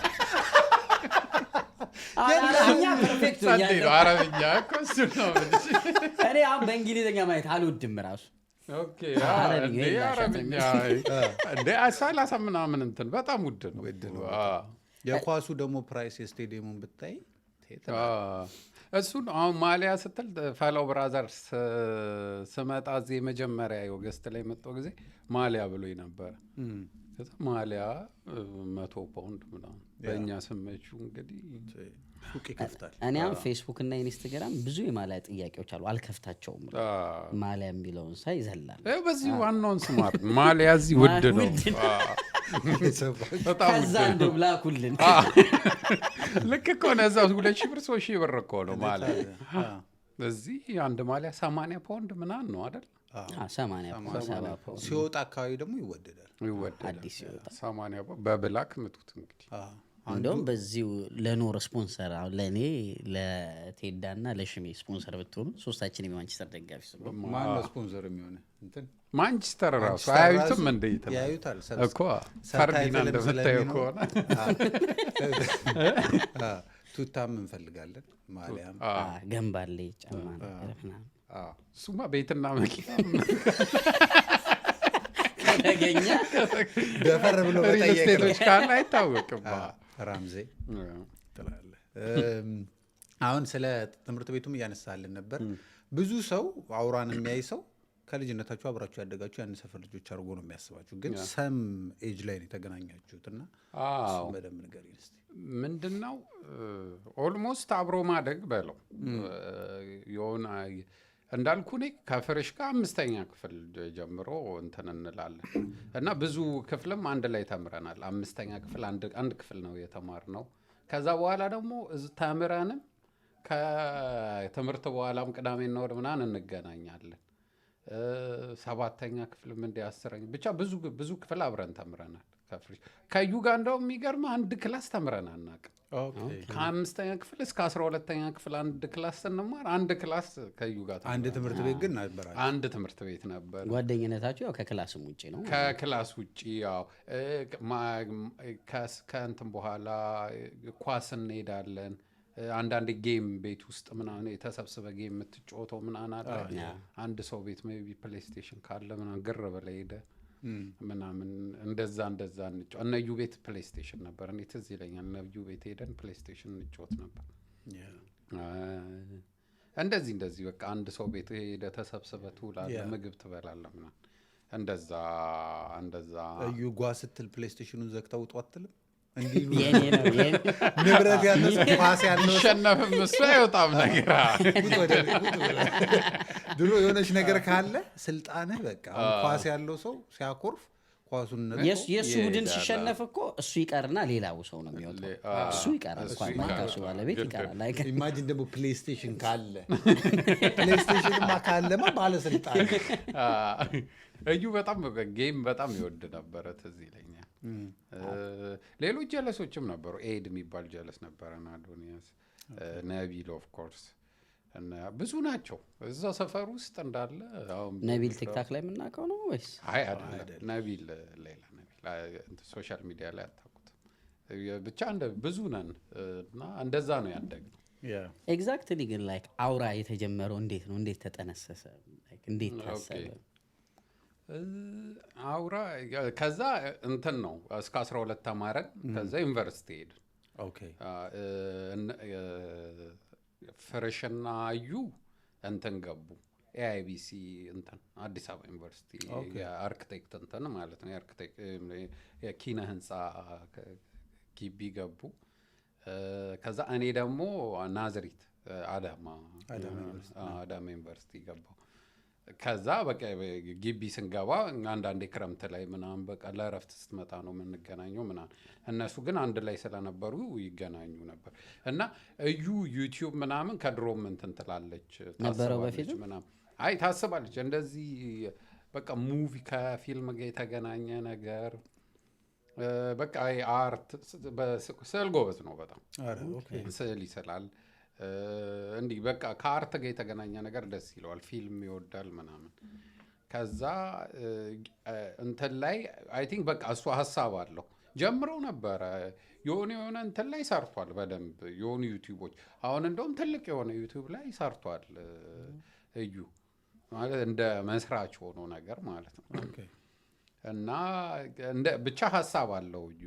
አራኛ ፐርፌክት ነው አረብኛ እኮ እሱ ነው እኔ አሁን በእንግሊዝኛ ማየት አልወድም ራሱ ኦኬ አረብኛ እንደ 30 ምናምን እንትን በጣም ውድ ነው የኳሱ ደግሞ ፕራይስ የስቴዲየሙን ብታይ እሱን አሁን ማሊያ ስትል ፋላው ብራዘርስ ስመጣ እዚህ መጀመሪያ ኦገስት ላይ መጣው ጊዜ ማሊያ ብሎኝ ነበር ከዛ ማሊያ 100 ፓውንድ ምናምን በእኛ ስመቹ እንግዲህ ሱቅ ይከፍታል እኔ አሁን ፌስቡክ እና ኢንስታግራም ብዙ የማሊያ ጥያቄዎች አሉ አልከፍታቸውም ማሊያ የሚለውን ሳይ ይዘላል በዚህ ዋናውን ስማር ማሊያ እዚህ ውድ ነው በጣም ከዛ እንደው ላኩልን ልክ እኮ ነው እዛው 2000 ብር 3000 ብር እኮ ነው ማሊያ እዚህ አንድ ማሊያ 80 ፓውንድ ምናምን ነው አይደል 80 ፓውንድ ሲወጣ አካባቢ ደግሞ ይወደዳል አዲስ ሲወጣ 80 በብላክ ምቱት እንግዲህ እንደውም በዚሁ ለኖር ስፖንሰር ለእኔ ለቴዳና ለሽሜ ስፖንሰር ብትሆኑ ሶስታችን የማንቸስተር ደጋፊ ስለሆነ ማን ነው ስፖንሰር የሚሆነ እንትን ማንቸስተር ራሱ አያዩትም እንደ ያዩታል እኮ ፈርዲናንድ እንደምታየው ከሆነ ቱታም እንፈልጋለን ማሊያም ገንባሌ ጫማ ነው እሱማ ቤትና መኪና ከተገኘ ደፈር ብሎ በጠየቀች ካለ አይታወቅም ራምዜ ትላለህ አሁን ስለ ትምህርት ቤቱም እያነሳልን ነበር ብዙ ሰው አውራን የሚያይ ሰው ከልጅነታችሁ አብራችሁ ያደጋችሁ ያን ሰፈር ልጆች አድርጎ ነው የሚያስባችሁ ግን ሰም ኤጅ ላይ ነው የተገናኛችሁትና እሱም በደንብ ንገሪኝ እስኪ ምንድነው ኦልሞስት አብሮ ማደግ በለው የሆነ እንዳልኩ እኔ ከፍሬሽ ጋር 5ኛ ክፍል ጀምሮ እንትን እንላለን እና ብዙ ክፍልም አንድ ላይ ተምረናል 5ኛ ክፍል አንድ ክፍል ነው የተማርነው ከዛ በኋላ ደግሞ ተምረንም ከትምህርት በኋላም ቅዳሜና እሑድ ምናምን እንገናኛለን 7ኛ ክፍልም እንደ 10ኛ ብቻ ብዙ ክፍል አብረን ተምረናል ከፍሬሽ ከዩ ጋር እንደውም የሚገርም አንድ ክላስ ተምረን አናውቅም ከ5ኛ ክፍል እስከ 12ኛ ክፍል አንድ ክላስ ስንማር አንድ ክላስ ከዩ ጋር አንድ ትምህርት ቤት ግን ነበር አንድ ትምህርት ቤት ነበር ጓደኝነታችሁ ያው ከክላስም ውጪ ነው ከክላስ ውጪ ያው ከእንትን በኋላ ኳስ እንሄዳለን አንዳንድ ጌም ቤት ውስጥ ምናምን የተሰብስበ ጌም የምትጫወተው ምናምን አለ አንድ ሰው ቤት ሜቢ ፕሌይስቴሽን ካለ ምናምን ግር ብለህ ሄደህ ምናምን እንደዛ እነዩ ቤት ፕሌይስቴሽን ነበር እኔ ትዝ ይለኛል እነዩ ቤት ሄደን ፕሌይስቴሽን እንጫወት ነበር እንደዚህ በቃ አንድ ሰው ቤት ሄደህ ተሰብስበህ ትውላለህ ምግብ ትበላለህ ምናምን እንደዛ እዩ ጓ ስትል ፕሌይስቴሽኑን ዘግተው ውጡ አትልም እንዲሉ ንብረት ያለው ኳስ ያለው ሸነፍም እሱ አይወጣም ነገር ድሮ የሆነች ነገር ካለ ስልጣንህ በቃ ኳስ ያለው ሰው ሲያኮርፍ ኳሱን የሱ ቡድን ሲሸነፍ እኮ እሱ ይቀርና ሌላው ሰው ነው የሚወጣው እሱ ይቀራል ኳሱ ባለቤት ይቀራል ኢማጂን ደግሞ ፕሌይስቴሽን ካለ ፕሌይስቴሽንማ ካለማ ባለስልጣን እዩ በጣም ጌም በጣም ይወድ ነበረ ትዝ ይለኛል ሌሎች ጀለሶችም ነበሩ ኤድ የሚባል ጀለስ ነበረና አዶኒያስ ነቢል ኦፍ ኮርስ እና ብዙ ናቸው እዛ ሰፈር ውስጥ እንዳለ ነቢል ቲክታክ ላይ የምናውቀው ነው ወይስ አይደለም ነቢል ሌላ ነቢል ሶሻል ሚዲያ ላይ አታውቁት ብቻ ብዙ ነን እና እንደዛ ነው ያደግነው ኤግዛክትሊ ግን ላይክ አውራ የተጀመረው እንዴት ነው እንዴት ተጠነሰሰ እንዴት ታሰበ አውራ ከዛ እንትን ነው እስከ 12 ተማረን። ከዛ ዩኒቨርሲቲ ሄድን። ኦኬ ፍሬሽና አዩ እንትን ገቡ ኤአይቢሲ እንትን አዲስ አበባ ዩኒቨርሲቲ የአርክቴክት እንትን ማለት ነው የኪነ ህንፃ ግቢ ገቡ። ከዛ እኔ ደግሞ ናዝሪት አዳማ ዩኒቨርሲቲ ገባው። ከዛ በቃ ግቢ ስንገባ አንዳንዴ ክረምት ላይ ምናምን በቃ ለእረፍት ስትመጣ ነው የምንገናኘው ምናምን። እነሱ ግን አንድ ላይ ስለነበሩ ይገናኙ ነበር። እና እዩ ዩቲዩብ ምናምን ከድሮም እንትን ትላለች ነበረው በፊት ምናምን አይ ታስባለች እንደዚህ በቃ ሙቪ ከፊልም ጋር የተገናኘ ነገር በቃ አርት ስዕል ጎበዝ ነው በጣም ስዕል ይስላል። እንዲህ በቃ ከአርት ጋር የተገናኘ ነገር ደስ ይለዋል። ፊልም ይወዳል ምናምን። ከዛ እንትን ላይ አይ ቲንክ በቃ እሱ ሀሳብ አለው ጀምረው ነበረ የሆነ እንትን ላይ ሰርቷል በደንብ የሆኑ ዩቲዩቦች። አሁን እንደውም ትልቅ የሆነ ዩቲዩብ ላይ ሰርቷል እዩ ማለት እንደ መስራች ሆኖ ነገር ማለት ነው። እና ብቻ ሀሳብ አለው እዩ።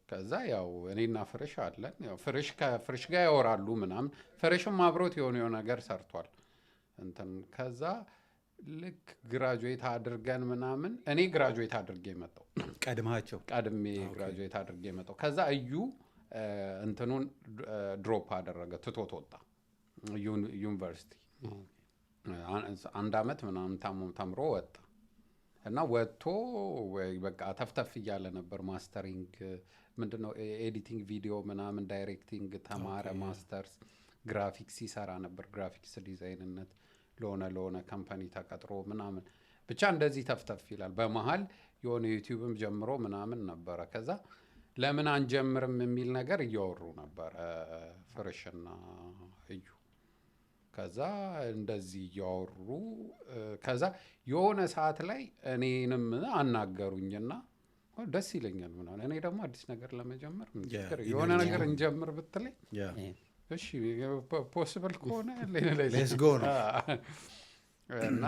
ከዛ ያው እኔና ፍሬሽ አለን። ያው ፍሬሽ ጋር ያወራሉ ምናምን። ፍሬሽም አብሮት የሆነ ነገር ሰርቷል እንትን። ከዛ ልክ ግራጁዌት አድርገን ምናምን እኔ ግራጁዌት አድርጌ መጣሁ። ቀድሜ ግራጁዌት አድርጌ መጣሁ። ከዛ እዩ እንትኑን ድሮፕ አደረገ፣ ትቶት ወጣ ዩኒቨርሲቲ። 1 ዓመት ምናምን ተምሮ ወጣ። እና ወጥቶ በቃ ተፍተፍ እያለ ነበር። ማስተሪንግ ምንድነው ኤዲቲንግ ቪዲዮ ምናምን ዳይሬክቲንግ ተማረ። ማስተርስ ግራፊክስ ይሰራ ነበር። ግራፊክስ ዲዛይንነት ለሆነ ካምፓኒ ተቀጥሮ ምናምን ብቻ እንደዚህ ተፍተፍ ይላል። በመሃል የሆነ ዩቲዩብም ጀምሮ ምናምን ነበረ። ከዛ ለምን አንጀምርም የሚል ነገር እያወሩ ነበረ ፍሬሽና እዩ። ከዛ እንደዚህ እያወሩ ከዛ የሆነ ሰዓት ላይ እኔንም አናገሩኝና ደስ ይለኛል ምናምን። እኔ ደግሞ አዲስ ነገር ለመጀመር የሆነ ነገር እንጀምር ብትለኝ እሺ ፖሲብል ከሆነ ሌትስ ጎ ነው እና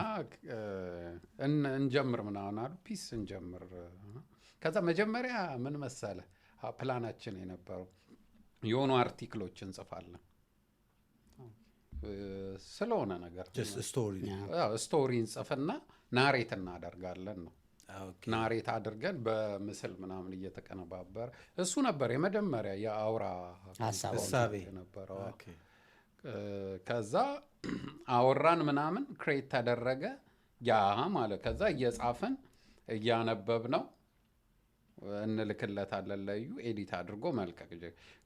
እንጀምር ምናምን አሉ። ፒስ እንጀምር። ከዛ መጀመሪያ ምን መሰለ ፕላናችን የነበረው የሆኑ አርቲክሎች እንጽፋለን ስለሆነ ነገር ስቶሪ እንጽፍና ናሬት እናደርጋለን ነው። ናሬት አድርገን በምስል ምናምን እየተቀነባበረ እሱ ነበር የመጀመሪያ የአውራ ሀሳብ የነበረው። ከዛ አወራን ምናምን ክሬት ተደረገ ያ ማለት ከዛ እየጻፍን እያነበብ ነው እንልክለታለን ለዩ ኤዲት አድርጎ መልቀቅ።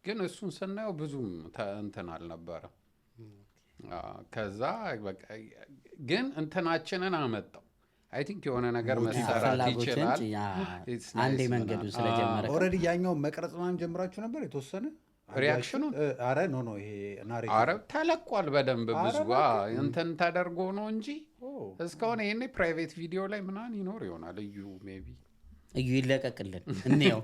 ግን እሱን ስናየው ብዙም እንትን አልነበረም። ከዛ ግን እንትናችንን አመጣው። አይ ቲንክ የሆነ ነገር መሰራት ይችላል። አንዴ መንገዱን ስለጀመረ ኦልሬዲ ያኛው መቅረጽ ምናምን ጀምራችሁ ነበር የተወሰነ ሪያክሽኑ አረ ኖ ይሄ ናሬት አረ ተለቋል በደንብ ብዙ እንትን ተደርጎ ነው እንጂ እስካሁን ይሄኔ ፕራይቬት ቪዲዮ ላይ ምናምን ይኖር ይሆናል። እዩ ሜቢ እዩ ይለቀቅልን እንየው።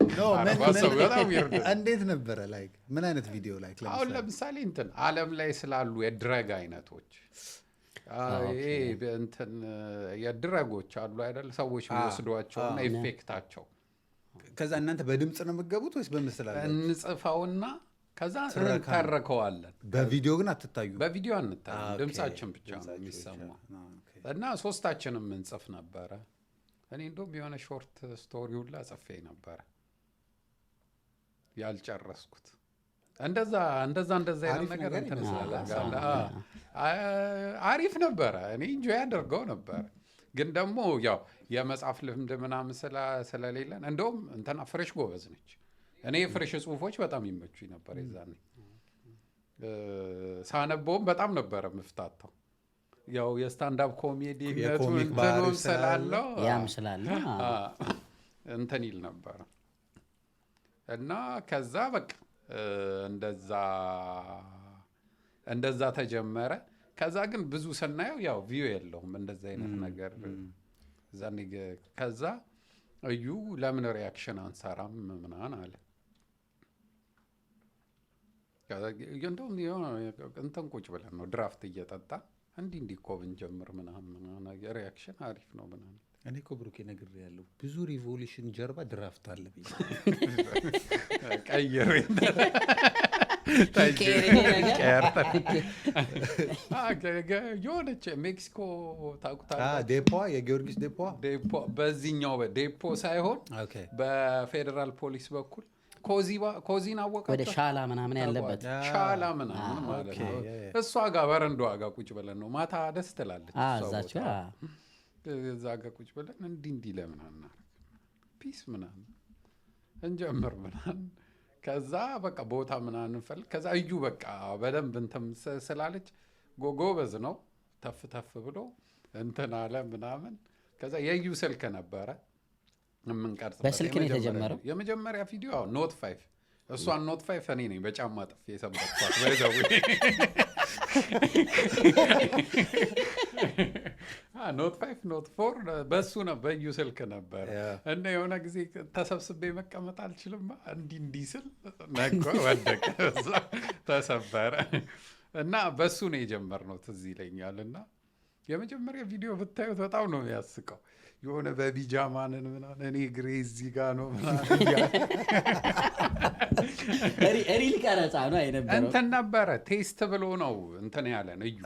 እንዴት ነበረ ላይክ ምን አይነት ቪዲዮ ላይክ አሁን ለምሳሌ እንትን ዓለም ላይ ስላሉ የድረግ አይነቶች እንትን የድረጎች አሉ አይደል? ሰዎች የሚወስዷቸውና ኢፌክታቸው ከዛ እናንተ በድምፅ ነው የምትገቡት ወይስ በምስል አለ? እንጽፈውና ከዛ እንተርከዋለን። በቪዲዮ ግን አትታዩ? በቪዲዮ አንታዩ፣ ድምጻችን ብቻ ነው የሚሰማው። እና ሶስታችንም እንጽፍ ነበረ። እኔ እንደውም የሆነ ሾርት ስቶሪ ሁላ ጽፌ ነበረ ያልጨረስኩት። እንደዛ አይነት ነገር አሪፍ ነበረ። እኔ ኢንጆይ ያደርገው ነበር። ግን ደግሞ ያው የመጽሐፍ ልምድ ምናምን ስለሌለን እንደውም እንትና ፍሬሽ ጎበዝ ነች። እኔ የፍሬሽ ጽሁፎች በጣም ይመቹኝ ነበር። የዛኔ ሳነበውም በጣም ነበረ ምፍታታው። ያው የስታንዳፕ ኮሜዲ እንትኑ ስላለው ያም ስላለ እንትን ይል ነበረ እና ከዛ በቃ እንደዛ ተጀመረ። ከዛ ግን ብዙ ስናየው ያው ቪው የለውም እንደዛ አይነት ነገር ዛኔ። ከዛ እዩ ለምን ሪያክሽን አንሰራም ምናምን አለ። እንደውም እንትን ቁጭ ብለን ነው ድራፍት እየጠጣ እንዲህ እኮ ብንጀምር ምናምን ሪያክሽን አሪፍ ነው ምናምን እኔ እኮ ብሩኬ ነግሬያለሁ፣ ብዙ ሪቮሉሽን ጀርባ ድራፍት አለ ብዬ ቀይሬ የሆነች ሜክሲኮ ታውቁታላችሁ? ዴፖ የጊዮርጊስ ዴፖ በዚህኛው ዴፖ ሳይሆን በፌዴራል ፖሊስ በኩል ኮዚን አወቃቸው ወደ ሻላ ምናምን ያለበት ሻላ ምናምን ማለት ነው። እሷ ጋር በረንዳዋ ጋር ቁጭ ብለን ነው ማታ ደስ ትላለች። እዛቸው እዛ ጋር ቁጭ ብለን እንዲህ ለምን አናደርግ ፒስ ምናምን እንጀምር ምናምን ከዛ በቃ ቦታ ምናምን እንፈልግ። ከዛ እዩ በቃ በደንብ እንትን ስላለች ጎበዝ ነው ተፍ ተፍ ብሎ እንትን አለ ምናምን። ከዛ የዩ ስልክ ነበረ የምንቀርጽበት በስልክ ነው የተጀመረው የመጀመሪያ ቪዲዮ ኖት 5 እሷን ኖት 5 እኔ ነኝ በጫማ ጥፍ የሰበኳት በዛው ኖት 5 ኖት 4 በሱ ነው በዩ ስልክ ነበር። እና የሆነ ጊዜ ተሰብስቤ መቀመጥ አልችልም እንዲህ ስል ነጎ ወደቀ ተሰበረ። እና በሱ ነው የጀመርነው ትዝ ይለኛል። እና የመጀመሪያ ቪዲዮ ብታዩት በጣም ነው የሚያስቀው። የሆነ በቢጃማንን ምናምን እኔ ግሬ እዚህ ጋር ነው ምናምን ሪል ቀረጻ ነው አይነበረው እንትን ነበረ ቴስት ብሎ ነው እንትን ያለን እዩ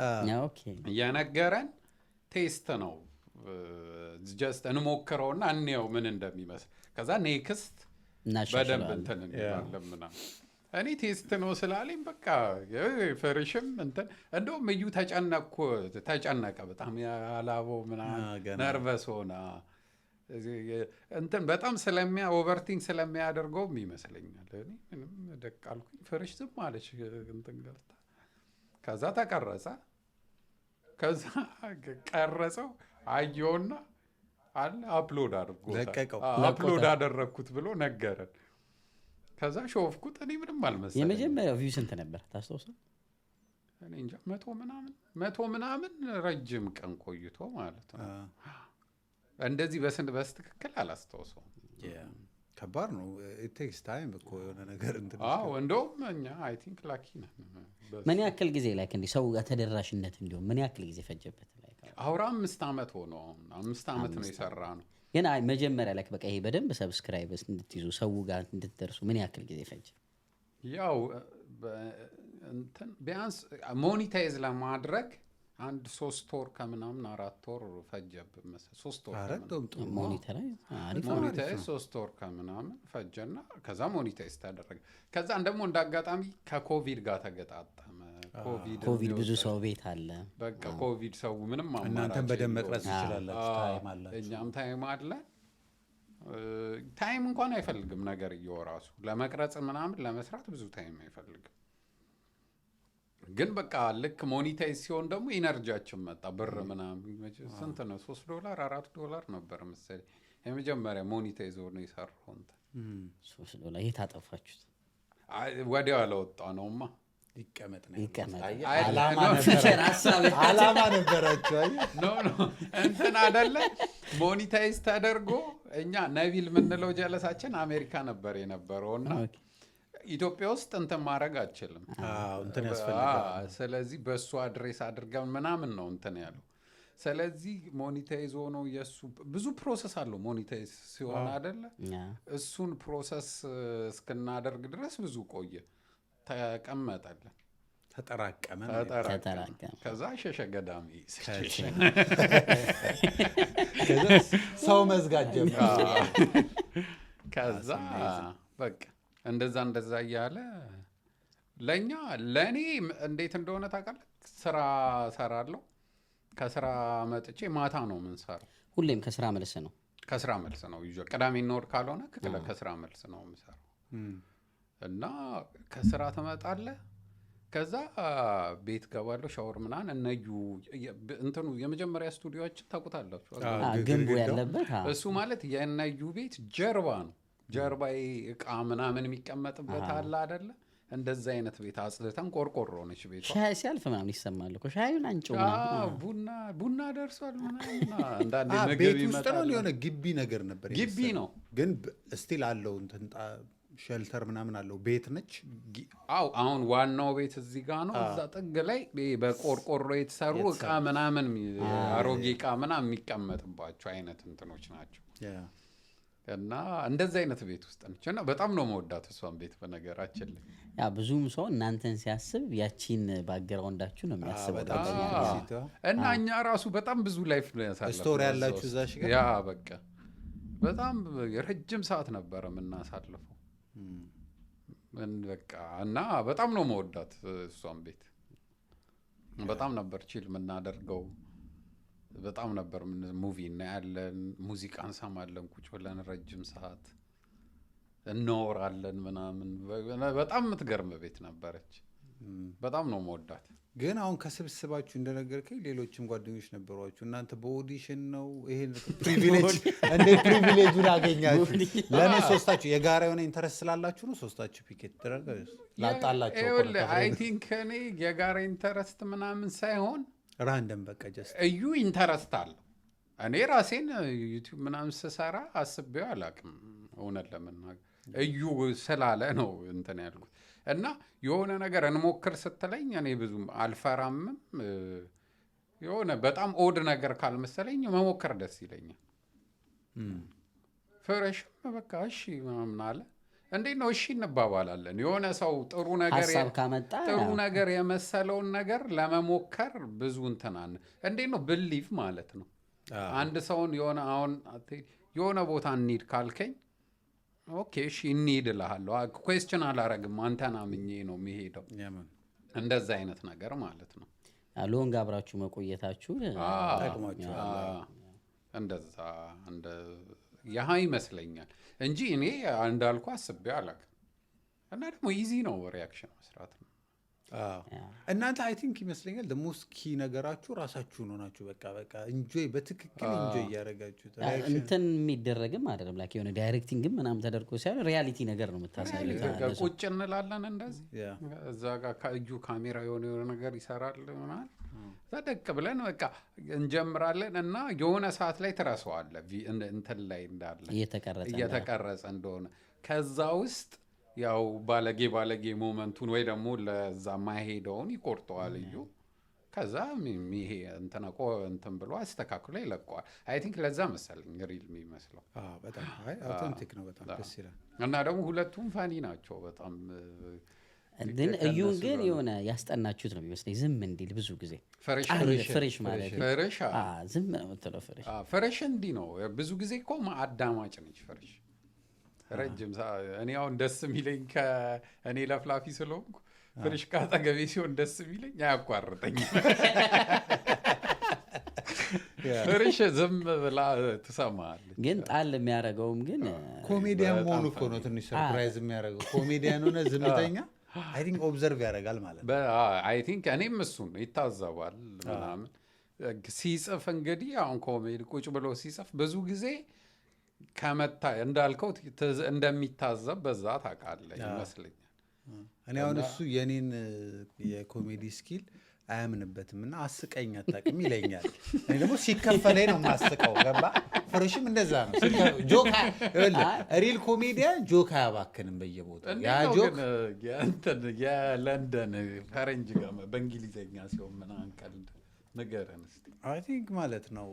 የነገረን ቴስት ነው ጀስት እንሞክረውና እንየው ምን እንደሚመስል። ከዛ ኔክስት በደንብ እንትን እንላለን ምናምን። እኔ ቴስት ነው ስላለኝ በቃ ፍርሽም እንትን እንደውም እዩ ተጨነቀ በጣም ያላበው ምናምን ነርቨስ ሆና እንትን በጣም ኦቨርቲንግ ስለሚያደርገውም ይመስለኛል። እኔ ምንም ደቅ አልኩኝ። ፍርሽ ዝም አለች እንትን ገልታ። ከዛ ተቀረጸ። ከዛ ቀረጸው አየውና አለ አፕሎድ አፕሎድ አደረግኩት ብሎ ነገረን። ከዛ ሾፍኩት። እኔ ምንም አልመሰለኝ። የመጀመሪያው ቪው ስንት ነበር ታስታውሰው? እኔ እንጃ 100 ምናምን ረጅም ቀን ቆይቶ ማለት ነው። እንደዚህ በስትክክል አላስታውሰውም። ከባድ ነው። it takes time እኮ የሆነ ነገር እንትን። እንደውም እኛ አይ ቲንክ ላኪ ነን። ምን ያክል ጊዜ ላይክ እንዲህ ሰው ጋር ተደራሽነት እንዲሁም ምን ያክል ጊዜ ፈጀበት? ላይክ አውራ 5 ዓመት ሆነው 5 ዓመት ነው የሰራ ነው። ግን መጀመሪያ ላይክ በቃ ይሄ በደንብ ሰብስክራይበርስ እንድትይዙ ሰው ጋር እንድትደርሱ ምን ያክል ጊዜ ፈጀ? ያው እንትን ቢያንስ ሞኒታይዝ ለማድረግ 3 ወር ከምናምን 4 ወር ፈጀብን መሰለኝ። 3 ወር ሞኒታይዝ 3 ወር ከምናምን ፈጀና ከዛ ሞኒታይዝ ተደረገ። ከዛ ደግሞ እንዳጋጣሚ ከኮቪድ ጋር ተገጣጠመ። ኮቪድ ብዙ ሰው ቤት አለ። በቃ ኮቪድ ሰው ምንም አማራጭ እናንተም በደንብ መቅረጽ ትችላላችሁ። ታይም አለ። እኛም ታይም አለ። ታይም እንኳን አይፈልግም ነገር እየወራሱ ለመቅረጽ ምናምን ለመስራት ብዙ ታይም አይፈልግም። ግን በቃ ልክ ሞኒታይዝ ሲሆን ደግሞ ኢነርጂያችን መጣ። ብር ምናምን ስንት ነው? $3 $4 ነበር መሰለኝ የመጀመሪያ ሞኒታይዝ ሆኖ የሰራው እንትን $3 የት አጠፋችሁት? ወዲያው አላወጣ ነውማ ይቀመጥ ነው። አላማ ነበራቸው። እንትን አይደለ ሞኒታይዝ ተደርጎ እኛ ነቢል የምንለው ጀለሳችን አሜሪካ ነበር የነበረውና ኢትዮጵያ ውስጥ እንትን ማድረግ አልችልም። እንትን ያስፈልጋል። ስለዚህ በሱ አድሬስ አድርገን ምናምን ነው እንትን ያለው። ስለዚህ ሞኒታይዝ ሆኖ የሱ ብዙ ፕሮሰስ አለው ሞኒታይዝ ሲሆን አይደለ? እሱን ፕሮሰስ እስክናደርግ ድረስ ብዙ ቆየ። ተቀመጠልን፣ ተጠራቀመ። ከዛ ሸሸ ገዳሚ ሰው መዝጋት ጀመረ። ከዛ በቃ እንደዛ እያለ ለእኔ እንዴት እንደሆነ ታውቃለህ? ስራ ሰራለሁ። ከስራ መጥቼ ማታ ነው የምንሰራው። ሁሌም ከስራ መልስ ነው? ከስራ መልስ ነው። ቅዳሜና እሑድ ካልሆነ ከስራ መልስ ነው የምሰራው። እና ከስራ ትመጣለህ። ከዛ ቤት ገባለሁ፣ ሻወር ምናምን እነዩ እንትኑ የመጀመሪያ ስቱዲዮችን ታውቁታላችሁ? ግንቡ ያለበት እሱ ማለት የእነዩ ቤት ጀርባ ነው። ጀርባዬ እቃ ምናምን የሚቀመጥበት አለ አይደለ? እንደዛ አይነት ቤት አጽድተን ቆርቆሮ ነች ቤቷ። ሻይ ሲያልፍ ምናምን ይሰማል እኮ ሻዩን አንጭው ቡና ደርሷል ምናምን። አንዳንዴ ምግብ ቤት ውስጥ ነው የሆነ ግቢ ነገር ነበር። ግቢ ነው ግን ስቲል አለው እንትን ሼልተር ምናምን አለው ቤት ነች። አው አሁን ዋናው ቤት እዚህ ጋር ነው። እዛ ጥግ ላይ በቆርቆሮ የተሰሩ እቃ ምናምን አሮጌ እቃ ምናምን የሚቀመጥባቸው አይነት እንትኖች ናቸው። እና እንደዚህ አይነት ቤት ውስጥ ነች እና በጣም ነው መወዳት እሷን ቤት በነገራችን ላይ። ያ ብዙም ሰው እናንተን ሲያስብ ያቺን ባክግራውንዳችሁ ነው የሚያስበው። እና እኛ ራሱ በጣም ብዙ ላይፍ ነው ያሳለፈው። ስቶሪ ያላችሁ እዛሽ ጋር ያ በቃ በጣም ረጅም ሰዓት ነበር የምናሳልፈው። በቃ እና በጣም ነው መወዳት እሷን ቤት። በጣም ነበር ቺል የምናደርገው። በጣም ነበር ሙቪ እናያለን፣ ሙዚቃ እንሰማለን፣ ቁጭ ብለን ረጅም ሰዓት እናወራለን ምናምን። በጣም የምትገርም ቤት ነበረች። በጣም ነው መወዳት። ግን አሁን ከስብስባችሁ እንደነገርከኝ ሌሎችም ጓደኞች ነበሯችሁ። እናንተ በኦዲሽን ነው ይሄን ፕሪቪሌጅ እንዴት ፕሪቪሌጁን አገኛችሁ? ለምን ሶስታችሁ የጋራ የሆነ ኢንተረስት ስላላችሁ ነው ሶስታችሁ ፒኬት ተደረገ ላጣላችሁ? አይ ቲንክ እኔ የጋራ ኢንተረስት ምናምን ሳይሆን ራንደም በቃ ጀስት እዩ ኢንተረስት አለው። እኔ ራሴን ዩቲዩብ ምናምን ስሰራ አስቤው አላውቅም እውነት ለመናገር እዩ ስላለ ነው እንትን ያልኩት። እና የሆነ ነገር እንሞክር ስትለኝ እኔ ብዙም አልፈራምም። የሆነ በጣም ኦድ ነገር ካልመሰለኝ መሞከር ደስ ይለኛል። ፍሬሽም በቃ እሺ ምናምን አለ እንዴት ነው እሺ እንባባላለን። የሆነ ሰው ጥሩ ነገር የመሰለውን ነገር ለመሞከር ብዙ እንትናን እንዴት ነው ብሊቭ ማለት ነው። አንድ ሰውን የሆነ ቦታ እንሂድ ካልከኝ ኦኬ እሺ እንሂድ እልሃለሁ። ኩዌስችን አላረግም፣ አንተን አምኜ ነው የሚሄደው። እንደዛ አይነት ነገር ማለት ነው። ሎንግ አብራችሁ መቆየታችሁ ጠቅሟችኋል። እንደዛ ያህ ይመስለኛል እንጂ እኔ እንዳልኩ አስቤው አላውቅም። እና ደግሞ ኢዚ ነው ሪያክሽን መስራት ነው። እናንተ አይ ቲንክ ይመስለኛል ደሞስ ኪ ነገራችሁ ራሳችሁ ነው ናችሁ። በቃ ኢንጆይ በትክክል ኢንጆይ ያደረጋችሁ እንትን የሚደረግም አይደለም ላኪ የሆነ ዳይሬክቲንግም ምናምን ተደርጎ ሳይሆን ሪያሊቲ ነገር ነው የምታሳዩት። ቁጭ እንላለን እንደዚህ እዛ ጋር ከእጁ ካሜራ የሆነ ነገር ይሰራል ምናምን ተደቅ ብለን በቃ እንጀምራለን እና የሆነ ሰዓት ላይ ትረሳዋለህ እንትን ላይ እንዳለ እየተቀረጸ እንደሆነ ከዛ ውስጥ ያው ባለጌ ሞመንቱን ወይ ደግሞ ለዛ ማይሄደውን ይቆርጠዋል እዩ። ከዛ ይሄ እንትን ብሎ አስተካክሎ ይለቀዋል። አይ ቲንክ ለዛ መሰለኝ ሪል የሚመስለው። በጣም አውተንቲክ ነው። በጣም ደስ ይላል። እና ደግሞ ሁለቱም ፋኒ ናቸው በጣም። ግን እዩን ግን የሆነ ያስጠናችሁት ነው የሚመስለኝ ዝም እንዲል ብዙ ጊዜ ፍሬሽ ማለት ዝም ነው የምትለው ፍሬሽ እንዲህ ነው። ብዙ ጊዜ እኮ አዳማጭ ነች ፍሬሽ ረጅም እኔ አሁን ደስ የሚለኝ እኔ ለፍላፊ ስለሆንኩ ፍሬሽ ካጠገቤ ሲሆን ደስ የሚለኝ አያቋርጠኝ። ፍሬሽ ዝም ብላ ትሰማለች። ግን ጣል የሚያደርገውም ግን ኮሜዲያን መሆኑ እኮ ነው ትንሽ ሰርፕራይዝ የሚያደርገው። ኮሜዲያን ሆነ ዝምተኛ አይ ቲንክ ኦብዘርቭ ያደርጋል ማለት ነው። አይ ቲንክ እኔም እሱን ይታዘባል ምናምን ሲጽፍ። እንግዲህ አሁን ኮሜዲ ቁጭ ብሎ ሲጽፍ ብዙ ጊዜ ከመታ እንዳልከው እንደሚታዘብ በዛ ታውቃለህ ይመስለኛል። እኔ አሁን እሱ የኔን የኮሜዲ ስኪል አያምንበትም እና አስቀኝ አታውቅም ይለኛል። እኔ ደግሞ ሲከፈለኝ ነው የማስቀው። ገባ? ፍሬሽም እንደዛ ነው። ሪል ኮሜዲያን ጆክ አያባክንም በየቦታው። ያ ጆክ የለንደን ፈረንጅ ጋር በእንግሊዝኛ ሲሆን ምናምን ቀልድ ንገረን እስኪ። አይ ቲንክ ማለት ነው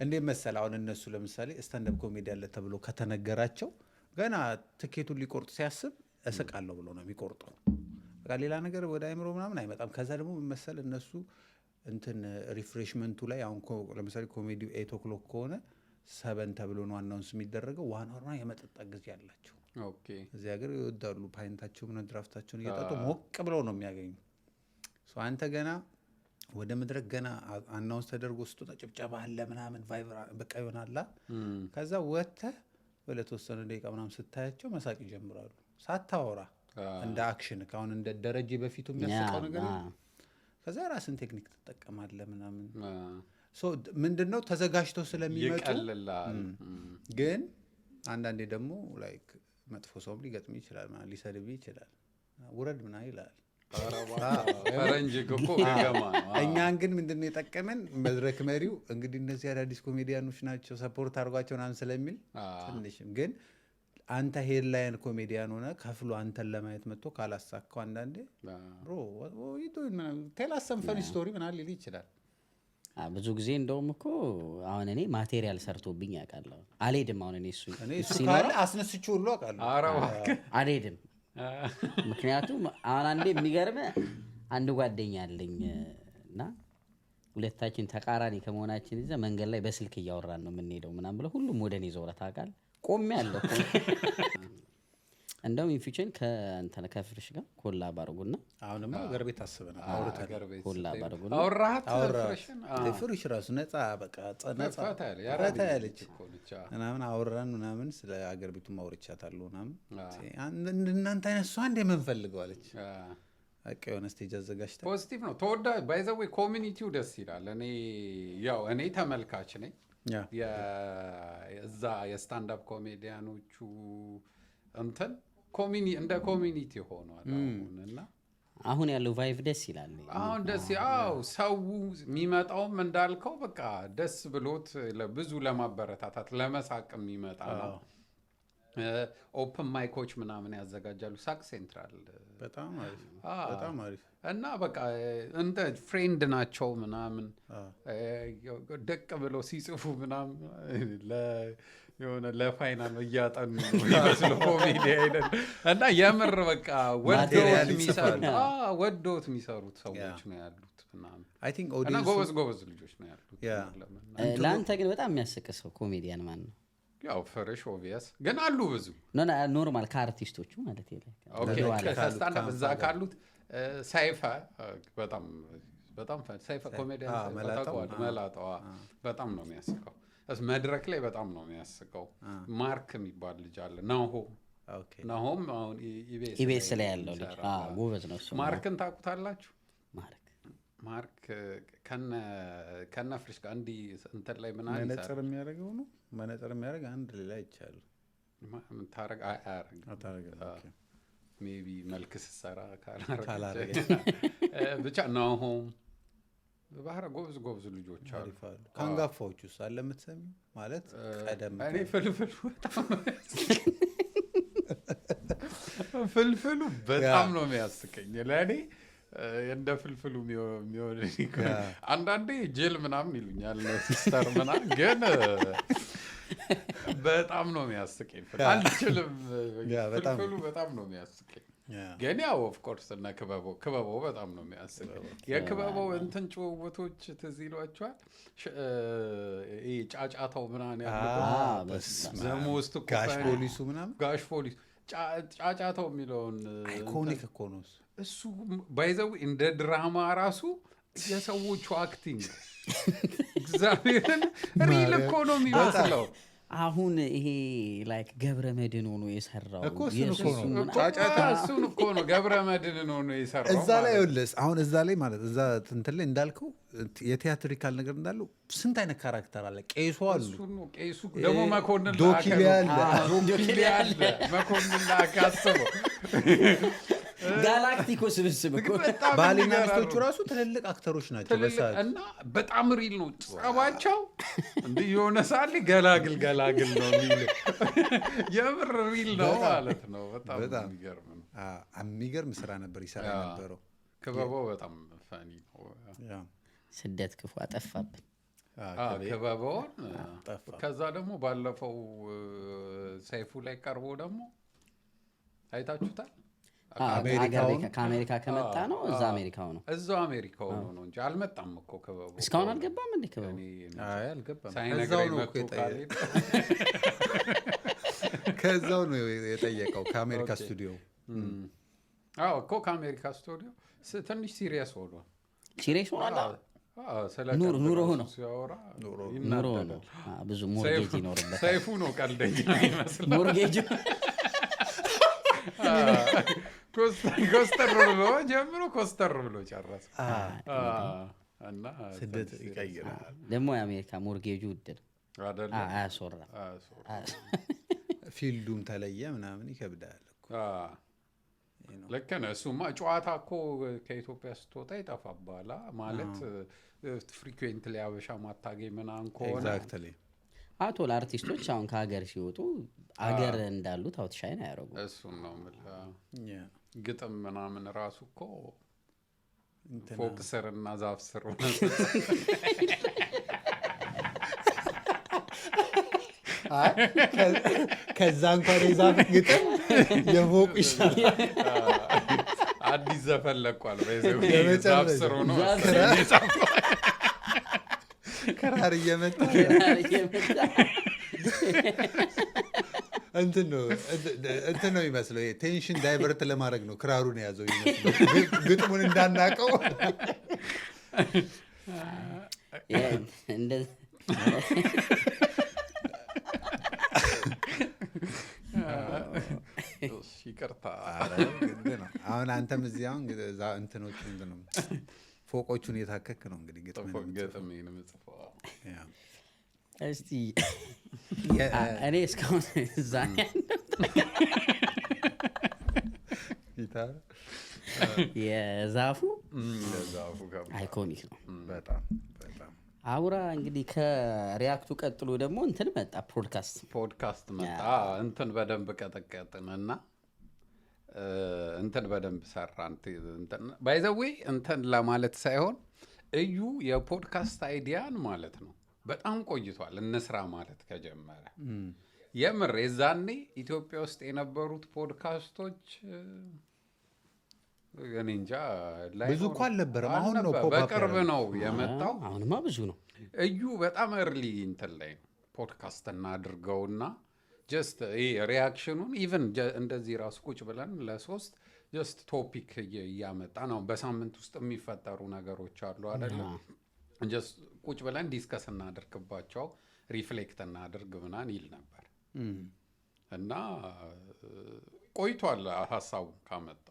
እንዴት መሰለህ አሁን እነሱ ለምሳሌ ስታንዳፕ ኮሜዲ አለ ተብሎ ከተነገራቸው ገና ትኬቱን ሊቆርጥ ሲያስብ እስቃለሁ ብሎ ነው የሚቆርጠው። በቃ ሌላ ነገር ወደ አይምሮ ምናምን አይመጣም። ከዛ ደግሞ መሰል እነሱ እንትን ሪፍሬሽመንቱ ላይ አሁን ለምሳሌ ኮሜዲው 8 o'clock ከሆነ 7 ተብሎ ነው አናውንስ የሚደረገው። 1 hour የመጠጣ ጊዜ አላቸው። እዚህ ሀገር ይወዳሉ። ፓይንታቸው ምናምን ድራፍታቸውን እየጠጡ ሞቅ ብለው ነው የሚያገኙ። አንተ ገና ወደ መድረክ ገና አናውንስ ተደርጎ ስትወጣ ጭብጨባ አለ ምናምን ቫይብራ በቃ ይሆናላ። ከዛ ወጥተህ ለተወሰነ ደቂቃ ምናምን ስታያቸው መሳቅ ይጀምራሉ ሳታወራ እንደ አክሽን ካሁን እንደ ደረጃ በፊቱ የሚያስቀው ነገር። ከዛ ራስን ቴክኒክ ትጠቀማለህ ምናምን። ምንድነው ተዘጋጅተው ስለሚመጡ ግን አንዳንዴ ደግሞ ላይክ መጥፎ ሰውም ሊገጥም ይችላል ማለት ሊሰድብ ይችላል። ውረድ ምናምን ይላል። እኛን ግን ምንድነው የጠቀመን መድረክ መሪው እንግዲህ እነዚህ አዳዲስ ኮሜዲያኖች ናቸው ሰፖርት አድርጓቸው ምናምን ስለሚል ትንሽም ግን አንተ ሄድላይን ኮሜዲያን ሆነ ከፍሎ አንተን ለማየት መጥቶ ካላሳካው አንዳንዴ ብሮ ቴላስ ሰም ፈኒ ስቶሪ ምናምን ሊል ይችላል። ብዙ ጊዜ እንደውም እኮ አሁን እኔ ማቴሪያል ሰርቶብኝ ያውቃለሁ። አልሄድም አሁን እኔ እሱ ካለ አስነስቼ ሁሉ አውቃለሁ። አልሄድም። ምክንያቱም አሁን አንዴ የሚገርምህ አንድ ጓደኛ አለኝ እና ሁለታችን ተቃራኒ ከመሆናችን ይዘ መንገድ ላይ በስልክ እያወራን ነው የምንሄደው ምናምን ብለው ሁሉም ወደ እኔ ዞረ ታውቃለህ። ቆሜ ያለሁ እንደውም ኢንፊውቸር ከእንተነ ከፍርሽ ጋር ኮላብ አድርጉና አሁንማ አገር ቤት አስበናል። አውርተን ኮላብ አድርጉና አውራሃት ፍርሽ ራሱ ነፃ በቃ ነፃ ያለች ምናምን አወራን ምናምን ስለ አገር ቤቱ ማውርቻታለሁ ምናምን እናንተ አይነት ሰው አንዴ የምንፈልገው አለች። በቃ የሆነ ስቴጅ አዘጋጅታ ፖዚቲቭ ነው ተወዳጅ ባይ ዘ ዌይ ኮሚኒቲው ደስ ይላል። እኔ ተመልካች ነኝ። እዛ የስታንድ አፕ ኮሜዲያኖቹ እንትን እንደ ኮሚኒቲ ሆኗል እና አሁን ያለው ቫይቭ ደስ ይላል። አሁን ደስ ሰው የሚመጣውም እንዳልከው በቃ ደስ ብሎት ብዙ ለማበረታታት ለመሳቅ የሚመጣ ነው። ኦፕን ማይኮች ምናምን ያዘጋጃሉ። ሳቅ ሴንትራል በጣም አሪፍ እና በቃ እንደ ፍሬንድ ናቸው ምናምን ደቅ ብለው ሲጽፉ ምናምን የሆነ ለፋይናል እያጠኑ ይመስሉ ኮሜዲ አይደል እና የምር በቃ ወዶት የሚሰሩት ሰዎች ነው ያሉት ምናምን እና ጎበዝ ልጆች ነው ያሉት። ለአንተ ግን በጣም የሚያስቅ ሰው ኮሜዲያን ማን ነው? ያው ፍሬሽ ኦብቪየስ ግን አሉ ብዙ ኖርማል ከአርቲስቶቹ ማለት ከስታንዳፕ እዛ ካሉት ሰይፈ በጣም ሰይፈ ኮሜዲያን መላጣዋ በጣም ነው የሚያስቀው። መድረክ ላይ በጣም ነው የሚያስቀው። ማርክ የሚባል ልጅ አለ ናሆም አሁን ኢቢኤስ ላይ ያለው ልጅ ጎበዝ ነው እሱ። ማርክን ታውቁታላችሁ? ማርክ ከነ ፍሬሽ ጋር እንዲህ እንትን ላይ ምናምን መነጽር የሚያደርገው ነው። መነጽር የሚያደርግ አንድ ሌላ ይቻላል አያረግ ሜቢ መልክ ስትሰራ ካላረግ ብቻ ናሆም ባህረ ጎበዝ ልጆች አሉ። ከአንጋፋዎች ውስጥ አለ የምትሰሚው ማለት ቀደም እኔ ፍልፍሉ በጣም ነው የሚያስቀኝ ለእኔ እንደ ፍልፍሉ የሚሆን አንዳንዴ ጅል ምናምን ይሉኛል ሲስተር ምናምን ግን በጣም ነው የሚያስቀኝ። አልችልም ፍልፍሉ በጣም ነው የሚያስቀኝ። ግን ያው ኦፍኮርስ እና ክበበው በጣም ነው የሚያስቀኝ። የክበበው እንትን ጭውውቶች ትዝ ይሏቸዋል። ጫጫታው ምናምን ያለው ዘሞስት ጋሽ ፖሊሱ ምናምን ጋሽ ፖሊሱ ጫጫታው የሚለውን አይኮኒክ እኮ ነው እሱ ባይዘው እንደ ድራማ ራሱ የሰዎቹ አክቲንግ እግዚአብሔርን ሪል እኮ ነው የሚመስለው። አሁን ይሄ ላይክ ገብረ መድህን ሆኖ የሰራው እሱን እኮ ነው ገብረ መድህን ሆኖ የሰራው እዛ ላይ ይኸውልህ። አሁን እዛ ላይ ማለት እዛ እንትን ላይ እንዳልከው የቲያትሪካል ነገር እንዳለው ስንት አይነት ካራክተር አለ። ቄሱ አሉ። ቄሱ ደግሞ መኮንን ዶኪሊ አለ መኮንን ላካስበው ጋላክቲኮ ስብስብ እኮ ባልና ሚስቶቹ ራሱ ትልልቅ አክተሮች ናቸው እና በጣም ሪል ነው ጸባቸው። እንዲህ የሆነ ሳሌ ገላግል ነው የሚል የምር ሪል ነው ማለት ነው። በጣም የሚገርም ነው። የሚገርም ስራ ነበር ይሰራ ነበረው። ክበበው በጣም ፈኒ ነው። ስደት ክፉ አጠፋብን ክበበውን። ከዛ ደግሞ ባለፈው ሰይፉ ላይ ቀርቦ ደግሞ አይታችሁታል። ከአሜሪካ ከመጣ ነው እዛ አሜሪካው ነው እዛው አሜሪካው ነው እንጂ አልመጣም እኮ ክበቡ እስካሁን አልገባም እንዴ? ክበቡ አልገባም። ከዛው ነው የጠየቀው ከአሜሪካ ስቱዲዮ። እኮ ከአሜሪካ ስቱዲዮ ትንሽ ሲሪየስ ሆኗል። ሲሪየስ ሆኗል። ኑሮ ነው ብዙ ሞርጌጅ ይኖርበታል። ሰይፉ ነው ቀልደኛ ይመስላል። ሞርጌጅ ኮስተር ብሎ ጀምሮ ኮስተር ብሎ ጨረሰ እና ስደት ይቀይራል። ደግሞ የአሜሪካ ሞርጌጁ ውድ ነው አያስወራም። ፊልዱም ተለየ ምናምን ይከብዳል እኮ። ልክ ነህ። እሱማ ጨዋታ እኮ ከኢትዮጵያ ስትወጣ ይጠፋብሃል ማለት ፍሪኩዌንትሊ አበሻ ማታገኝ ምናምን ከሆነ አቶ ለአርቲስቶች አሁን ከሀገር ሲወጡ አገር እንዳሉት አውትሻይን አያደርጉም። እሱን ነው የምልህ። ግጥም ምናምን ራሱ እኮ ፎቅ ስር እና ዛፍ ስር ከዛ እንኳን የዛፍ ግጥም የፎቅ ይሻላል። አዲስ ዘፈን ለቋል። ዛፍ ስር ሆኖ ክራር እየመታ እንትን ነው የሚመስለው። ቴንሽን ዳይቨርት ለማድረግ ነው ክራሩን የያዘው ይመስለው ግጥሙን እንዳናቀው። ይቅርታ። አሁን አንተም እዚህ አሁን እንትኖቹ ፎቆቹን የታከክ ነው እንግዲህ ገጥም የምጽፈው። እስቲ እኔ እስካሁን እዛ የዛፉ አይኮኒክ ነው በጣም። አውራ እንግዲህ ከሪያክቱ ቀጥሎ ደግሞ እንትን መጣ፣ ፖድካስት መጣ። እንትን በደንብ ቀጠቀጥን እና እንትን በደንብ ሰራን። ባይ ዘ ዌይ እንትን ለማለት ሳይሆን እዩ የፖድካስት አይዲያን ማለት ነው በጣም ቆይቷል እንስራ ማለት ከጀመረ። የምር የዛኔ ኢትዮጵያ ውስጥ የነበሩት ፖድካስቶች እኔ እንጃ ብዙ እኮ አልነበረም። አሁን ነው በቅርብ ነው የመጣው። አሁንማ ብዙ ነው። እዩ በጣም እርሊ እንትን ላይ ነው ፖድካስት እናድርገውና ጀስት ሪያክሽኑን ኢቨን እንደዚህ ራሱ ቁጭ ብለን ለሶስት ጀስት ቶፒክ እያመጣ ነው። በሳምንት ውስጥ የሚፈጠሩ ነገሮች አሉ አይደለ? ጀስት ቁጭ ብለን ዲስከስ እናደርግባቸው፣ ሪፍሌክት እናደርግ ምናምን ይል ነበር እና ቆይቷል ሀሳቡ ካመጣው።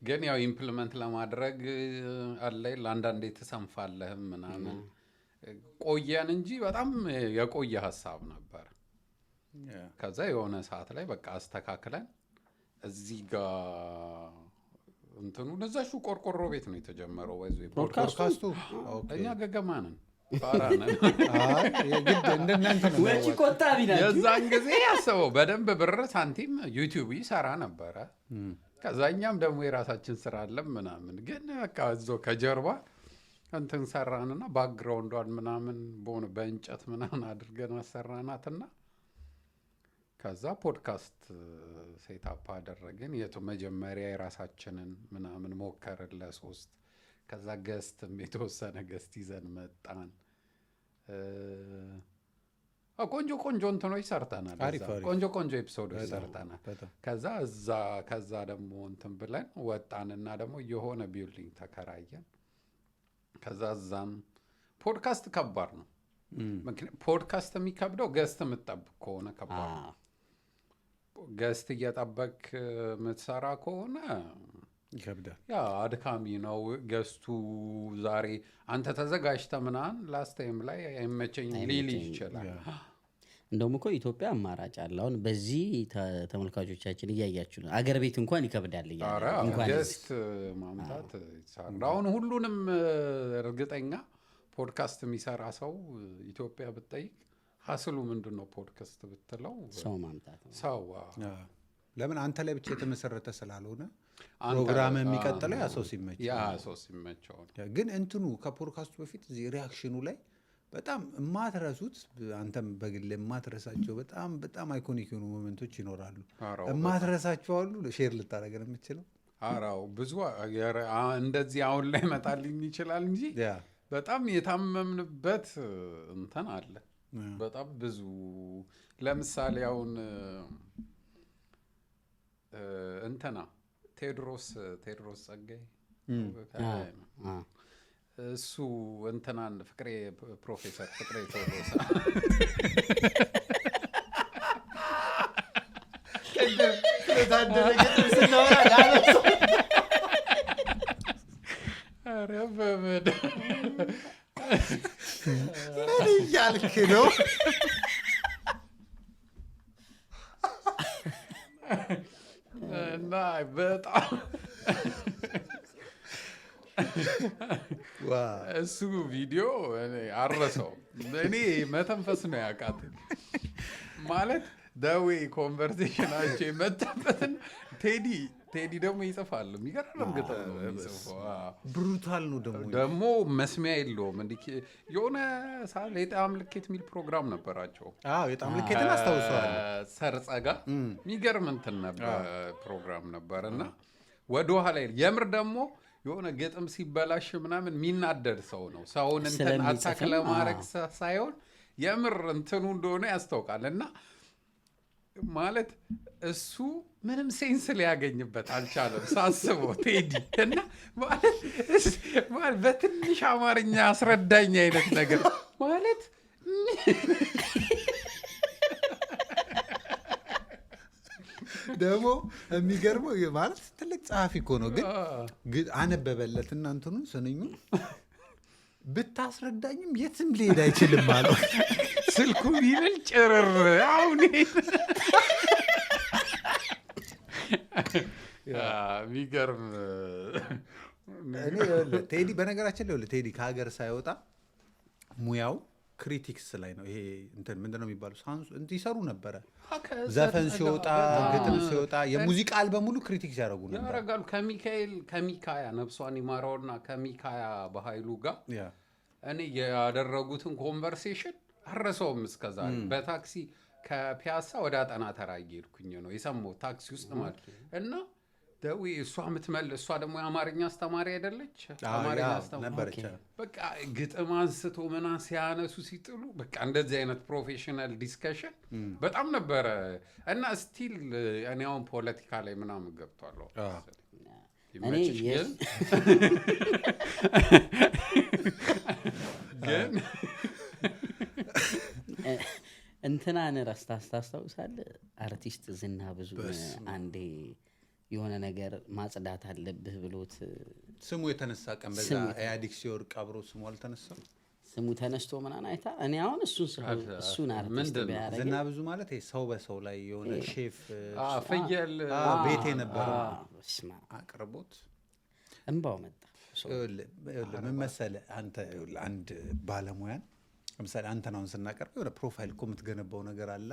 ግን ያው ኢምፕሊመንት ለማድረግ አለ ለአንዳንዴ ትሰንፋለህም ምናምን ቆየን እንጂ በጣም የቆየ ሀሳብ ነበር። ከዛ የሆነ ሰዓት ላይ በቃ አስተካክለን እዚህ ጋር እንትኑ እዛሹ ቆርቆሮ ቤት ነው የተጀመረው። ወይስ ፖድካስቱ እኛ ገገማ ነን ፋራነን ወጪ ቆጣቢ ናቸው። የዛን ጊዜ ያሰበው በደንብ ብር ሳንቲም ዩቲዩብ ይሰራ ነበረ። ከዛኛም ደግሞ የራሳችን ስራ አለን ምናምን። ግን በቃ እዛው ከጀርባ እንትን ሰራንና ባክግራውንዷን ምናምን በሆነ በእንጨት ምናምን አድርገን አሰራናትና ከዛ ፖድካስት ሴታፕ አደረግን። የቱ መጀመሪያ የራሳችንን ምናምን ሞከርን ለሶስት። ከዛ ገስትም የተወሰነ ገስት ይዘን መጣን። ቆንጆ እንትኖች ሰርተናል። ቆንጆ ኤፒሶዶች ሰርተናል። ከዛ ደግሞ እንትን ብለን ወጣንና ደግሞ የሆነ ቢልዲንግ ተከራየን። ከዛ እዛም ፖድካስት ከባድ ነው። ፖድካስት የሚከብደው ገስት የምትጠብቅ ከሆነ ከባድ ነው። ገስት እየጠበቅ የምትሰራ ከሆነ ይከብዳል። ያ አድካሚ ነው። ገስቱ ዛሬ አንተ ተዘጋጅተ ምናምን ላስት ታይም ላይ አይመቸኝ ሊል ይችላል። እንደውም እኮ ኢትዮጵያ አማራጭ አለ። አሁን በዚህ ተመልካቾቻችን እያያችሁ ነው። አገር ቤት እንኳን ይከብዳል እንኳን ገስት ማምጣት ይሳራል። አሁን ሁሉንም እርግጠኛ ፖድካስት የሚሰራ ሰው ኢትዮጵያ ብትጠይቅ ሀስሉ ምንድነው ፖድካስት ብትለው ሰው ማምጣት ነው። ሰው ለምን አንተ ላይ ብቻ የተመሰረተ ስላልሆነ ፕሮግራም የሚቀጥለው ያ ሰው ሲመቸው። ግን እንትኑ ከፖድካስቱ በፊት እዚህ ሪያክሽኑ ላይ በጣም የማትረሱት አንተም በግል የማትረሳቸው በጣም አይኮኒክ የሆኑ ሞመንቶች ይኖራሉ። የማትረሳቸው አሉ። ሼር ልታደርገን የምትችለው? አራው ብዙ እንደዚህ አሁን ላይ መጣልኝ ይችላል እንጂ በጣም የታመምንበት እንትን አለ። በጣም ብዙ ለምሳሌ አሁን እንትና ቴዎድሮስ ጸጋይ እሱ እንትናን ፕሮፌሰር ፍቅሬ ቴዎድሮስ ምን እያልክ ነው? እና በጣም እሱ ቪዲዮ እኔ አረሰው እኔ መተንፈስ ነው ያቃተኝ ማለት ዳዌ ኮንቨርሴሽናቸው የመጣበትን ቴዲ ደግሞ ይጽፋል የሚገርም ግጥም ነው የሚጽፈው ብሩታል ነው ደግሞ መስሚያ የለውም የሆነ ሳለ የጣም ልኬት የሚል ፕሮግራም ነበራቸው የጣም ልኬትን አስታውሰዋል ሰርጸጋ የሚገርም እንትን ነበር ፕሮግራም ነበር እና ወደኋላ የምር ደግሞ የሆነ ግጥም ሲበላሽ ምናምን የሚናደድ ሰው ነው ሰውን እንትን አታክ ለማድረግ ሳይሆን የምር እንትኑ እንደሆነ ያስታውቃል እና ማለት እሱ ምንም ሴንስ ሊያገኝበት አልቻለም ሳስበው ቴዲ እና ማለት በትንሽ አማርኛ አስረዳኝ አይነት ነገር ማለት ደግሞ የሚገርመው ማለት ትልቅ ጸሐፊ እኮ ነው ግን አነበበለት እና እንትኑን ስንኙን ብታስረዳኝም የትም ሊሄድ አይችልም አለው ስልኩ ቢብል ጭርር አሁን የሚገርም ቴዲ በነገራችን ላይ ቴዲ ከሀገር ሳይወጣ ሙያው ክሪቲክስ ላይ ነው ይሄ እንትን ምንድነው የሚባለው ይሰሩ ነበረ ዘፈን ሲወጣ ግጥም ሲወጣ የሙዚቃ አልበም ሙሉ ክሪቲክስ ያደርጉ ነበር ያረጋሉ ከሚካያ ነፍሷን ይማረውና ከሚካያ በኃይሉ ጋር እኔ ያደረጉትን ኮንቨርሴሽን አረሰውም እስከዛሬ በታክሲ ከፒያሳ ወደ አጠና ተራ እየሄድኩኝ ነው የሰማው ታክሲ ውስጥ ማለት እና ደዊ እሷ ደግሞ የአማርኛ አስተማሪ አይደለች አማርኛ አስተማሪ በቃ ግጥም አንስቶ ምና ሲያነሱ ሲጥሉ በቃ እንደዚህ አይነት ፕሮፌሽናል ዲስከሽን በጣም ነበረ እና ስቲል እኔ አሁን ፖለቲካ ላይ ምናምን ገብቷለሁ ይመችሽ ግን እንትናን ታስታውሳለህ አርቲስት ዝና ብዙ አንዴ የሆነ ነገር ማጽዳት አለብህ ብሎት ስሙ የተነሳ ቀን በዛ ኢህአዲግ ሲወርቅ አብሮ ስሙ አልተነሳም ስሙ ተነስቶ ምናምን አይታ እኔ አሁን እሱን አርቲስት ቢያረግ ዝና ብዙ ማለት ሰው በሰው ላይ የሆነ ሼፍ ፍየል ቤቴ ነበር አቅርቦት እንባው መጣ ምን መሰለህ አንተ አንድ ባለሙያን ለምሳሌ አንተን አሁን ስናቀርብ የሆነ ፕሮፋይል እኮ የምትገነባው ነገር አለ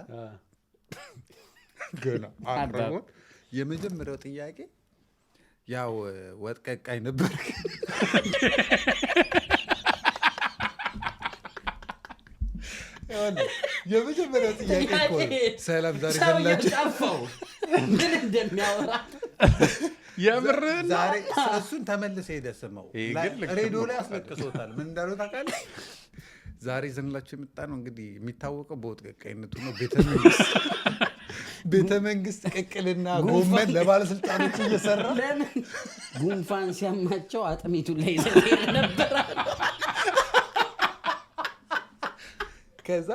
ገና አቅርቦት የመጀመሪያው ጥያቄ ያው ወጥ ቀቃይ ነበር የመጀመሪያው ጥያቄ እኮ ሰላም ዛሬ ዘላችሁ ምን እንደሚያወራ የምርን ዛሬ እሱን ተመልሰ ሄደ ስመው ሬዲዮ ላይ አስለቅሶታል ምን እንዳለው ታውቃለህ ዛሬ ዘንላችሁ የመጣ ነው እንግዲህ የሚታወቀው በወጥ ቀቃይነቱ ነው ቤተ መንግስት ቅቅልና ጎመን ለባለስልጣኖች እየሰራ ለምን ጉንፋን ሲያማቸው አጥሚቱን ላይ ዘለ ነበር ከዛ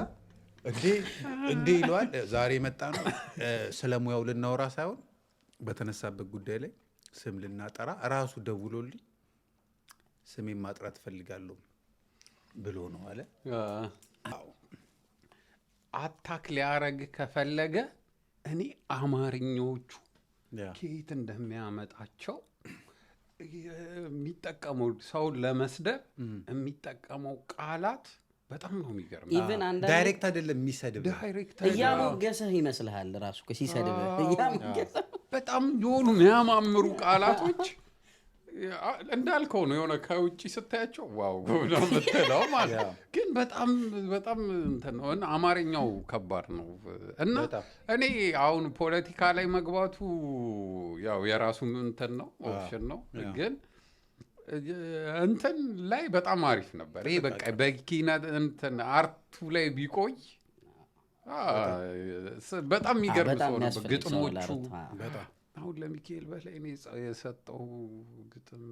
እንዴ ይለዋል ዛሬ መጣ ነው ስለሙያው ልናወራ ሳይሆን በተነሳበት ጉዳይ ላይ ስም ልናጠራ ራሱ ደውሎልኝ ስሜን ማጥራት ፈልጋለሁ ብሎ ነው አለ አታክ ሊያረግ ከፈለገ እኔ አማርኞቹ ከየት እንደሚያመጣቸው የሚጠቀመው ሰውን ለመስደብ የሚጠቀመው ቃላት በጣም ነው የሚገርም ኢቭን አንዳንድ ዳይሬክት አይደለም የሚሰድብ እያሞገሰህ ይመስልሃል ራሱ ሲሰድብ እያሞገሰህ በጣም የሆኑ የሚያማምሩ ቃላቶች እንዳልከው ነው የሆነ ከውጪ ስታያቸው ዋው ነው የምትለው ማለት ግን በጣም እንትን ነው እና አማርኛው ከባድ ነው እና እኔ አሁን ፖለቲካ ላይ መግባቱ ያው የራሱ እንትን ነው ኦፕሽን ነው ግን እንትን ላይ በጣም አሪፍ ነበር ይሄ በቃ በኪነ እንትን አርቱ ላይ ቢቆይ በጣም የሚገርም ሰው ነው ግጥሞቹ አሁን ለሚካኤል በላይ እኔ የሰጠው ግጥም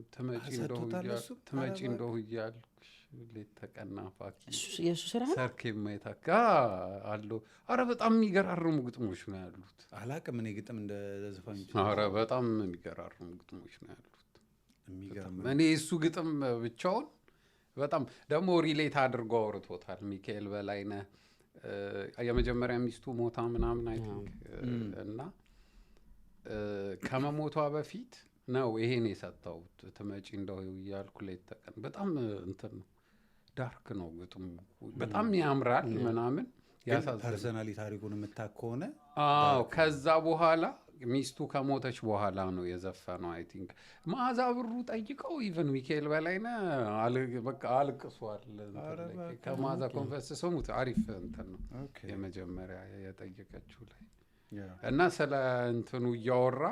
ትመጪ እንደው እያልኩሽ ሌት ተቀና ፋኪ የሱ ስራ ሰርክ የማይታካ አለው አረ በጣም የሚገራርሙ ግጥሞች ነው ያሉት አላቅም እኔ ግጥም እንደ ዘፋኝ አረ በጣም የሚገራርሙ ግጥሞች ነው ያሉት እኔ እሱ ግጥም ብቻውን በጣም ደግሞ ሪሌት አድርጎ አውርቶታል ሚካኤል በላይነህ የመጀመሪያ ሚስቱ ሞታ ምናምን አይ ቲንክ እና ከመሞቷ በፊት ነው ይሄን የሰጠሁት ትመጪ እንደው እያልኩ ሌት ተቀን በጣም እንትን ነው ዳርክ ነው ግጥሙ በጣም ያምራል ምናምን ያሳዝናል። ፐርሰናሊ ታሪኩን የምታውቅ ከሆነ ከዛ በኋላ ሚስቱ ከሞተች በኋላ ነው የዘፈነው። አይ ቲንክ መዓዛ ብሩ ጠይቀው ኢቨን ሚካኤል በላይነህ በቃ አልቅሷል። ከመዓዛ ኮንፈርስ ስሙት አሪፍ እንትን ነው የመጀመሪያ የጠየቀችው ላይ እና ስለ እንትኑ እያወራ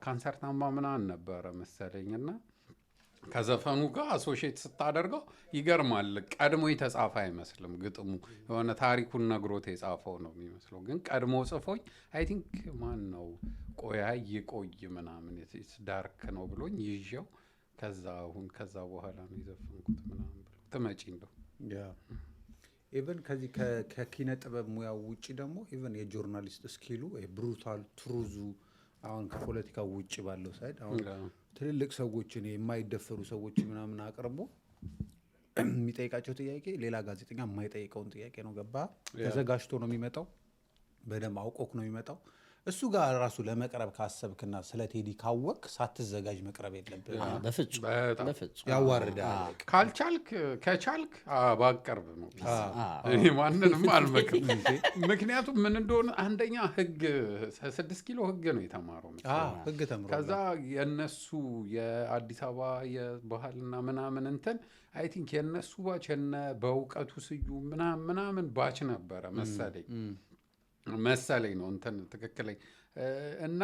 ካንሰር ታማ ምናምን ነበረ መሰለኝና ከዘፈኑ ጋር አሶሺየት ስታደርገው ይገርማል። ቀድሞ የተጻፈ አይመስልም ግጥሙ የሆነ ታሪኩን ነግሮት የጻፈው ነው የሚመስለው። ግን ቀድሞ ጽፎኝ አይ ቲንክ ማን ነው ይቆይ ምናምን ዳርክ ነው ብሎኝ ይዤው ከዛ በኋላ ነው የዘፈንኩት ምናምን ብሎ ትመጪ እንደው ኢቨን ከዚህ ከኪነ ጥበብ ሙያው ውጭ ደግሞ ኢቨን የጆርናሊስት ስኪሉ ብሩታል ትሩዙ አሁን ከፖለቲካው ውጭ ባለው ሳይድ አሁን ትልልቅ ሰዎችን የማይደፈሩ ሰዎች ምናምን አቅርቦ የሚጠይቃቸው ጥያቄ ሌላ ጋዜጠኛ የማይጠይቀውን ጥያቄ ነው። ገባ ተዘጋጅቶ ነው የሚመጣው፣ በደንብ አውቆክ ነው የሚመጣው። እሱ ጋር ራሱ ለመቅረብ ካሰብክና ስለ ቴዲ ካወቅ ሳትዘጋጅ መቅረብ የለብህ። በፍጹም ያዋርዳል። ከቻልክ ባቀርብ ነው እኔ ማንንም አልመክም። ምክንያቱም ምን እንደሆነ አንደኛ ህግ 6 ኪሎ ህግ ነው የተማረው ህግ ተምሮ ከዛ የነሱ የአዲስ አበባ የባህልና ምናምን እንትን አይ ቲንክ የነሱ ባች በእውቀቱ ስዩም ምናምን ባች ነበረ መሰለኝ ነው እንትን ትክክለኝ እና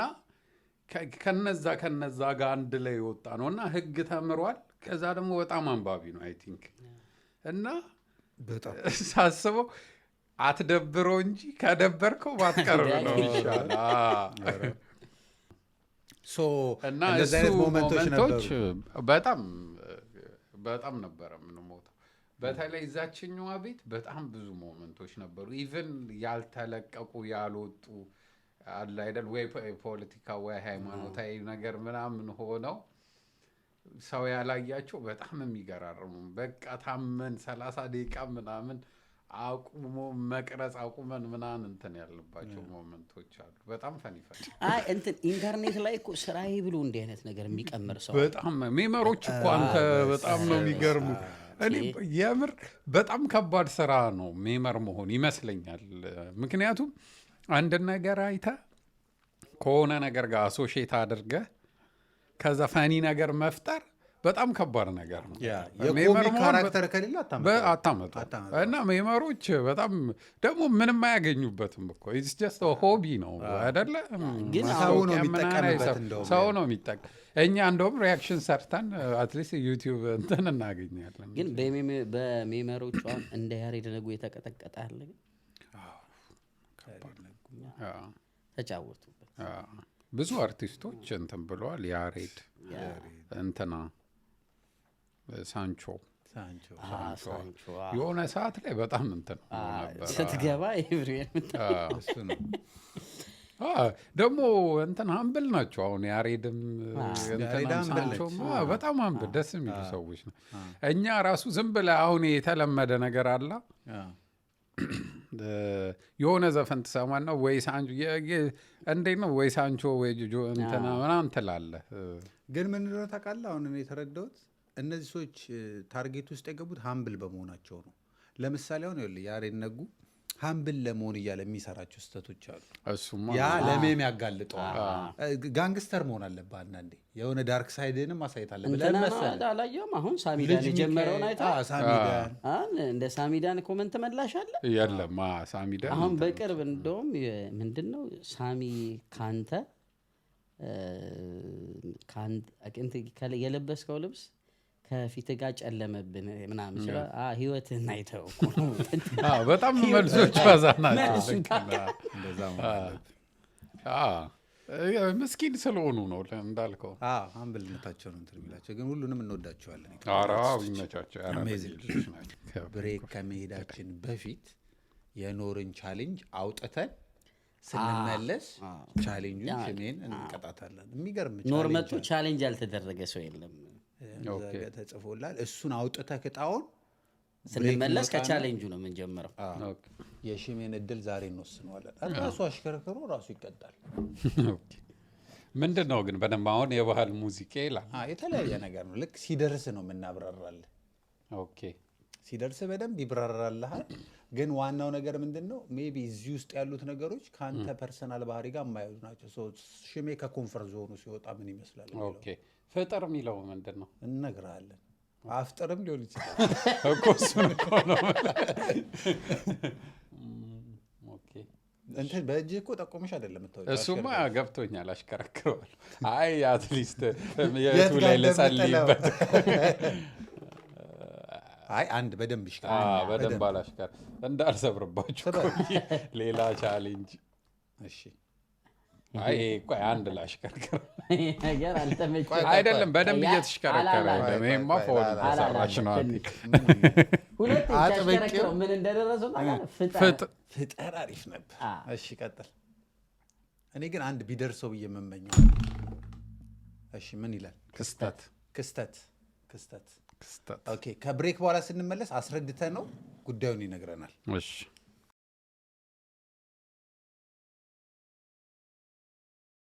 ከነዛ ጋር አንድ ላይ የወጣ ነው እና ህግ ተምሯል። ከዛ ደግሞ በጣም አንባቢ ነው አይ ቲንክ እና በጣም ሳስበው አትደብረው እንጂ ከደበርከው ባትቀርብ ነው ይሻላል። እና እሱ ሞመንቶች በጣም ነበረ የምንሞተው። በተለይ እዛችኛዋ ቤት በጣም ብዙ ሞመንቶች ነበሩ። ኢቭን ያልተለቀቁ ያልወጡ አለ አይደል ወይ ፖለቲካ ወይ ሃይማኖታዊ ነገር ምናምን ሆነው ሰው ያላያቸው በጣም የሚገራርሙ በቃ ታመን 30 ደቂቃ ምናምን አቁሞ መቅረጽ አቁመን ምናምን እንትን ያለባቸው ሞመንቶች አሉ። በጣም ፈኒፈን እንትን ኢንተርኔት ላይ እኮ ስራዬ ብሎ እንዲህ አይነት ነገር የሚቀመር ሰው በጣም ሜመሮች እኮ አንተ በጣም ነው የሚገርሙ። እኔ የምር በጣም ከባድ ስራ ነው ሜመር መሆን ይመስለኛል። ምክንያቱም አንድ ነገር አይተህ ከሆነ ነገር ጋር አሶሺየት አድርገህ ከዛ ፈኒ ነገር መፍጠር በጣም ከባድ ነገር ነው። የኮሚክ ካራክተር ከሌለ አታመጡ እና ሜመሮች በጣም ደግሞ ምንም አያገኙበትም እኮ ኢትስ ጀስት ሆቢ ነው አይደለ? ግን ሰው ነው የሚጠቀም። እኛ እንደውም ሪያክሽን ሰርተን አትሊስት ዩቲዩብ እንትን እናገኛለን። ግን በሜመሮቹ እንደ ያሬድ ነጉ የተቀጠቀጠ አለ። ተጫወቱበት። ብዙ አርቲስቶች እንትን ብለዋል። ያሬድ እንትና ሳንቾ የሆነ ሰዓት ላይ በጣም እንትን ነበር ስትገባ እሱ ነው። ደግሞ እንትን አምብል ናቸው። አሁን ያሬድም ሳንቾም በጣም አምብል ደስ የሚሉ ሰዎች ነው። እኛ ራሱ ዝም ብለህ አሁን የተለመደ ነገር አለ የሆነ ዘፈን ትሰማና ወይ ሳንቾ እንዴት ነው ወይ ሳንቾ ወይ ጆጆ እንትና ምናምን ትላለህ። ግን ምን እንደሆነ ታውቃለህ? አሁን እኔ የተረዳሁት እነዚህ ሰዎች ታርጌት ውስጥ የገቡት ሀምብል በመሆናቸው ነው። ለምሳሌ አሁን ይኸውልህ ያሬድ ነጉ ሀምብል ለመሆን እያለ የሚሰራቸው ስህተቶች አሉ። ያ ለሜም ያጋልጠዋል። ጋንግስተር መሆን አለብህ አንዳንዴ። የሆነ ዳርክ ሳይድንም ማሳየት አለብህ። ለምሳሌ አላየሁም። አሁን ሳሚዳን የጀመረውን አይተሃል? እንደ ሳሚዳን ኮመንት መላሽ አለ የለም? ሳሚዳን አሁን በቅርብ እንደውም ምንድነው ሳሚ ካንተ የለበስከው ልብስ ከፊት ጋር ጨለመብን ምናምን ስለ ህይወትን አይተው በጣም መልሶች ባዛናቸው ምስኪን ስለሆኑ ነው እንዳልከው። አምብልነታቸው ነው እንትን የሚላቸው። ግን ሁሉንም እንወዳቸዋለን። ይመቻቸው። ብሬክ ከመሄዳችን በፊት የኖርን ቻሌንጅ አውጥተን ስንመለስ ቻሌንጁን ሽሜን እንቀጣታለን። የሚገርም ኖር መጡ ቻሌንጅ ያልተደረገ ሰው የለም ተጽፎላል። እሱን አውጥተህ ቅጣውን ስንመለስ ከቻሌንጁ ነው የምንጀምረው። የሽሜን እድል ዛሬ እንወስነዋለን። ራሱ አሽከርክሮ ራሱ ይቀጣል። ምንድን ነው ግን በደንብ አሁን የባህል ሙዚቃ ይላል። የተለያየ ነገር ነው። ልክ ሲደርስ ነው የምናብራራልህ። ኦኬ ሲደርስ በደንብ ይብራራልሃል። ግን ዋናው ነገር ምንድን ነው? ሜቢ እዚህ ውስጥ ያሉት ነገሮች ከአንተ ፐርሰናል ባህሪ ጋር የማይሄዱ ናቸው። ሽሜ ከኮንፈርት ዞኑ ሲወጣ ምን ይመስላል? ኦኬ ፍጥር የሚለው ምንድን ነው? እነግርሃለን። አፍጥርም ሊሆን ይችላል እኮ እሱን እኮ ነው። ኦኬ እንትን በእጅህ እኮ ጠቆመሽ አይደለም የምታወጪው። እሱማ ገብቶኛል፣ አሽከረክረዋል። አይ አትሊስት የቱ ላይ ልጸልይበት። አይ አንድ በደንብ ይሽከር፣ በደንብ አላሽከር እንዳልሰብርባችሁ ሌላ ቻሌንጅ። እሺ አይ ቆይ አንድ ላሽከርከር ነገር አልተመቸኝም። አይደለም በደንብ እየተሽከረከረ አይደለም። ይሄማ ፎን ተሰራሽ ነው። ሁለት ያሽከረከረው ምን እንደደረሰው ፍጥር አሪፍ ነበር። እሺ ቀጥል። እኔ ግን አንድ ቢደርሰው ብዬ የምመኘው። እሺ ምን ይላል? ክስተት። ኦኬ ከብሬክ በኋላ ስንመለስ አስረድተ ነው ጉዳዩን ይነግረናል። እሺ